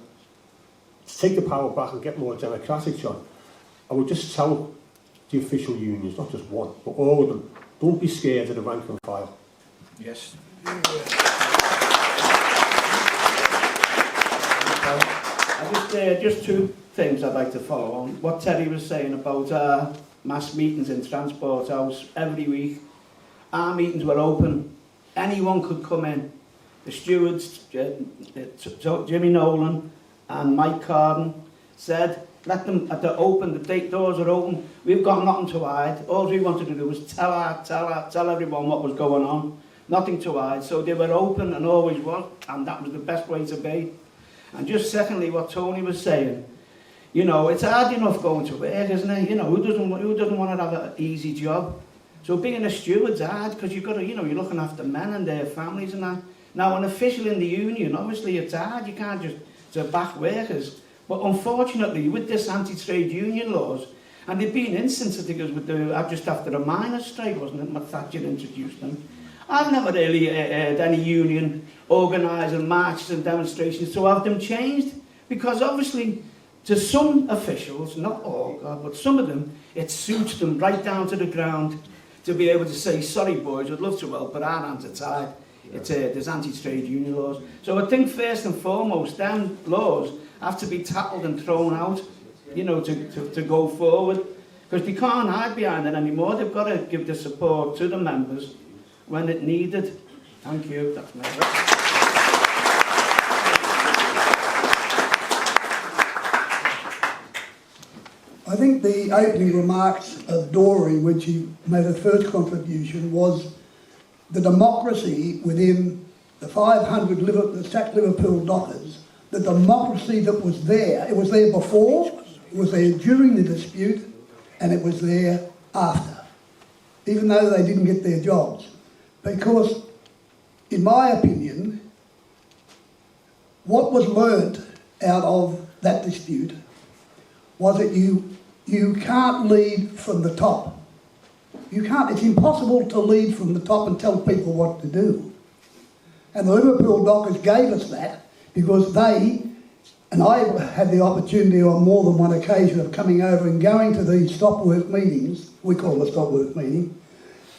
take the power back and get more democratic, John, I would just tell the official unions, not just one, but all of them, don't be scared of the rank and file. Yes. Just two things I'd like to follow on. What Terry was saying about mass meetings in Transport House every week. Our meetings were open. Anyone could come in. The stewards, Jimmy Nolan and Mike Carden, said, let them, they're open, the doors are open. We've got nothing to hide. All we wanted to do was tell everyone what was going on. Nothing to hide. So they were open and always was, and that was the best way to be. And just secondly, what Tony was saying, you know, it's hard enough going to work, isn't it? You know, who doesn't want to have an easy job? So being a steward's hard because you've got to, you know, you're looking after men and their families and that. Now, an official in the union, obviously it's hard. You can't just back workers. But unfortunately, with this anti-trade union laws, and there've been instances, I think it was with just after the miners' strike, wasn't it? Thatcher introduced them. I've never really heard any union organising marches and demonstrations to have them changed. Because obviously, to some officials, not all, but some of them, it suits them right down to the ground to be able to say, sorry boys, we'd love to help, but our hands are tied. There's anti-trade union laws. So I think first and foremost, them laws have to be tackled and thrown out, you know, to go forward. Because they can't hide behind it anymore. They've got to give the support to the members when it needed. Thank you. That's my I think the opening remarks of Dory, when she made her first contribution, was the democracy within the 500 Liverpool Dockers, the democracy that was there. It was there before, it was there during the dispute, and it was there after, even though they didn't get their jobs. Because, in my opinion, what was learnt out of that dispute was that you can't lead from the top. You can't, it's impossible to lead from the top and tell people what to do. And the Liverpool Dockers gave us that because they, and I had the opportunity on more than one occasion of coming over and going to these stop work meetings, we call it a stop work meeting,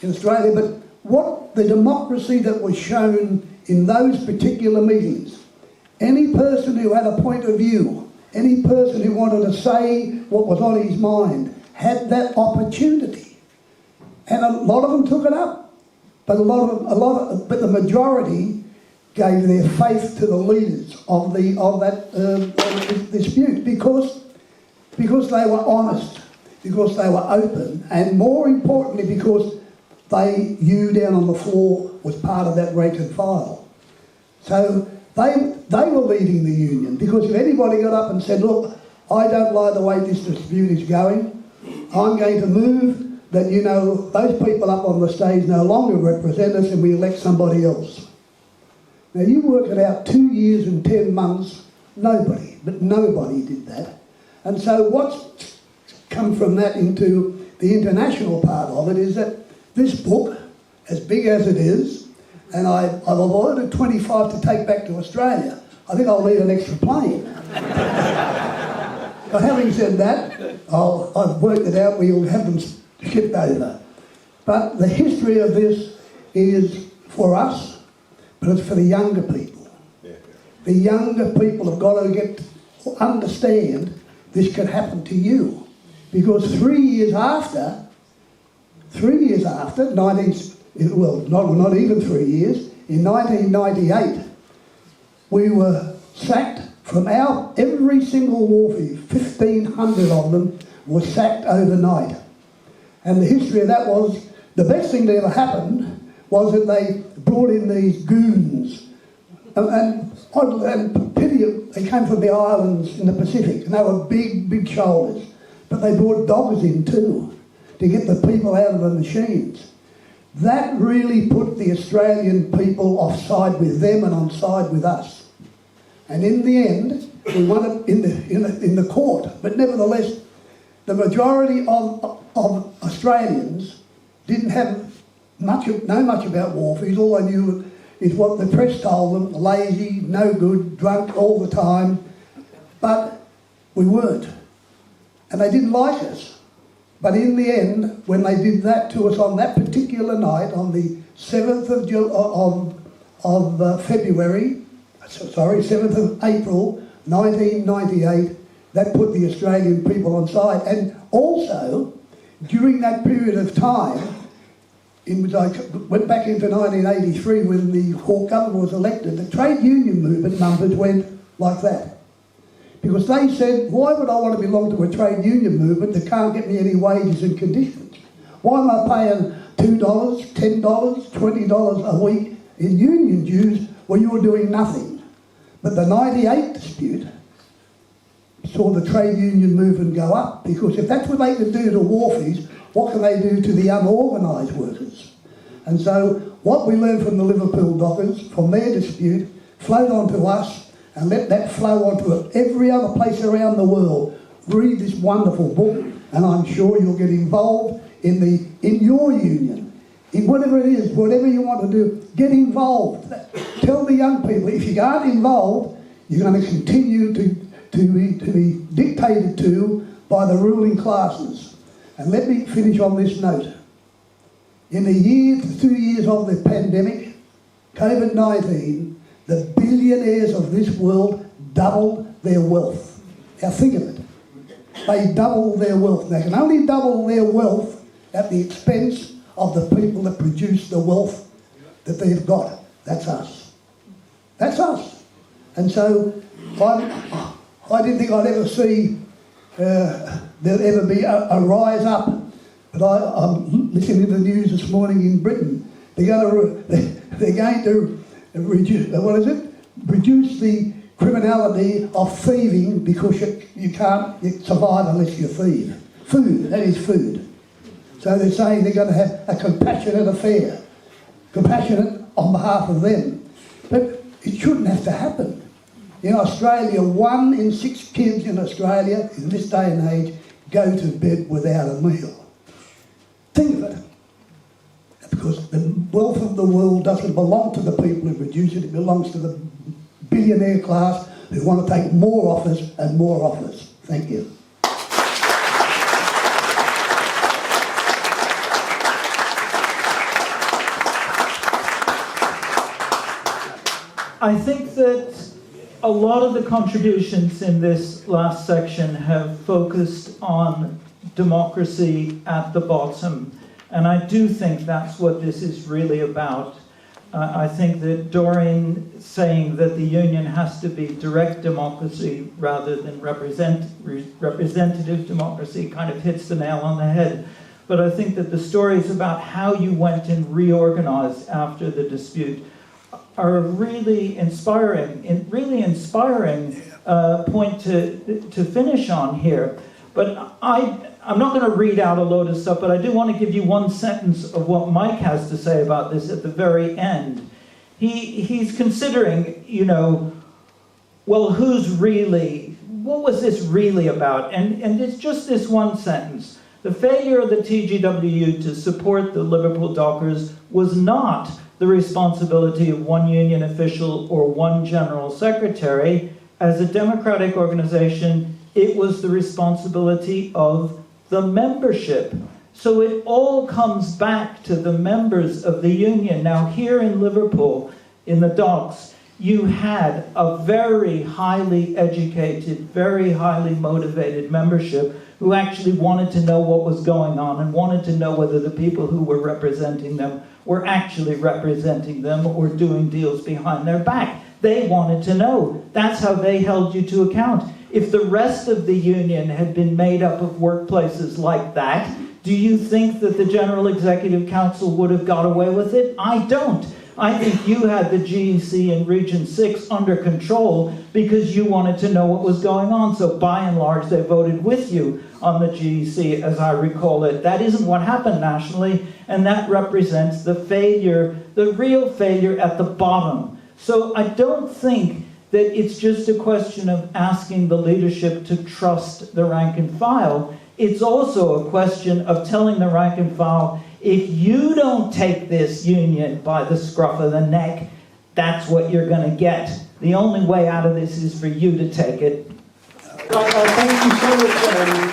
in Australia, but what the democracy that was shown in those particular meetings, any person who had a point of view, any person who wanted to say what was on his mind had that opportunity. And a lot of them took it up. But but the majority gave their faith to the leaders of that dispute because they were honest, because they were open, and more importantly because you down on the floor was part of that rank and file. So they were leading the union, because if anybody got up and said, look, I don't like the way this dispute is going, I'm going to move that, you know, those people up on the stage no longer represent us and we elect somebody else. Now you work it out 2 years and 10 months, nobody did that. And so what's come from that into the international part of it is that this book, as big as it is, and I've ordered 25 to take back to Australia. I think I'll need an extra plane. But having said that, I've worked it out, we'll have them shipped over. But the history of this is for us, but it's for the younger people. The younger people have got to understand this could happen to you. because 3 years after, not even 3 years, in 1998, we were sacked from every single wharfie, 1,500 of them were sacked overnight. And the history of that was, the best thing that ever happened was that they brought in these goons. And pity it, they came from the islands in the Pacific, and they were big, big shoulders. But they brought doggers in too, to get the people out of the machines. That really put the Australian people offside with them and on side with us. And in the end, we won it in the court. But nevertheless, the majority of Australians didn't know much about wharfies. All they knew is what the press told them: lazy, no good, drunk all the time. But we weren't, and they didn't like us. But in the end, when they did that to us on that particular night, on the 7th of April 1998, that put the Australian people on side. And also, during that period of time, I went back into 1983 when the Hawke government was elected, the trade union movement numbers went like that. Because they said, why would I want to belong to a trade union movement that can't get me any wages and conditions? Why am I paying $2, $10, $20 a week in union dues when you're doing nothing? But the 98 dispute saw the trade union movement go up, because if that's what they can do to wharfies, what can they do to the unorganised workers? And so what we learned from the Liverpool Dockers, from their dispute, flowed onto us, and let that flow onto every other place around the world. Read this wonderful book, and I'm sure you'll get involved in your union, in whatever it is, whatever you want to do. Get involved. Tell the young people, if you aren't involved, you're going to continue to be dictated to by the ruling classes. And let me finish on this note. In the 2 years of the pandemic, COVID-19, the billionaires of this world doubled their wealth. Now think of it. They doubled their wealth. They can only double their wealth at the expense of the people that produce the wealth that they've got. That's us. That's us. And so I didn't think I'd ever see there'll ever be a rise up. But I'm listening to the news this morning in Britain. They're going to reduce the criminality of thieving, because you can't survive unless you thieve. Food, that is food. So they're saying they're going to have a compassionate affair, compassionate on behalf of them. But it shouldn't have to happen. In Australia, 1 in 6 kids in Australia, in this day and age, go to bed without a meal. Think of it. Because the wealth of the world doesn't belong to the people who produce it, it belongs to the billionaire class who want to take more off us and more off us. Thank you. I think that a lot of the contributions in this last section have focused on democracy at the bottom. And I do think that's what this is really about. I think that Doreen saying that the union has to be direct democracy rather than representative democracy kind of hits the nail on the head. But I think that the stories about how you went and reorganized after the dispute are a really inspiring point to finish on here. But I'm not going to read out a load of stuff, but I do want to give you one sentence of what Mike has to say about this at the very end. He's considering, well, what was this really about? And it's just this one sentence. The failure of the TGWU to support the Liverpool Dockers was not the responsibility of one union official or one general secretary. As a democratic organization, it was the responsibility of the membership. So it all comes back to the members of the union. Now here in Liverpool, in the docks, you had a very highly educated, very highly motivated membership who actually wanted to know what was going on and wanted to know whether the people who were representing them were actually representing them or doing deals behind their back. They wanted to know. That's how they held you to account. If the rest of the union had been made up of workplaces like that, do you think that the General Executive Council would have got away with it? I don't. I think you had the GEC in Region 6 under control because you wanted to know what was going on. So by and large, they voted with you on the GEC, as I recall it. That isn't what happened nationally, and that represents the failure, the real failure at the bottom. So I don't think that it's just a question of asking the leadership to trust the rank and file. It's also a question of telling the rank and file, if you don't take this union by the scruff of the neck, that's what you're going to get. The only way out of this is for you to take it. Right, thank you so much to everyone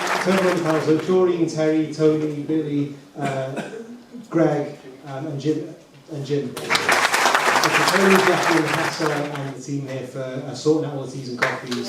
in the panel. So Doreen, Terry, Tony, Billy, Greg, and Jim. Tony, Jackie, and Casa, and the team here for sorting out all the teas and coffees.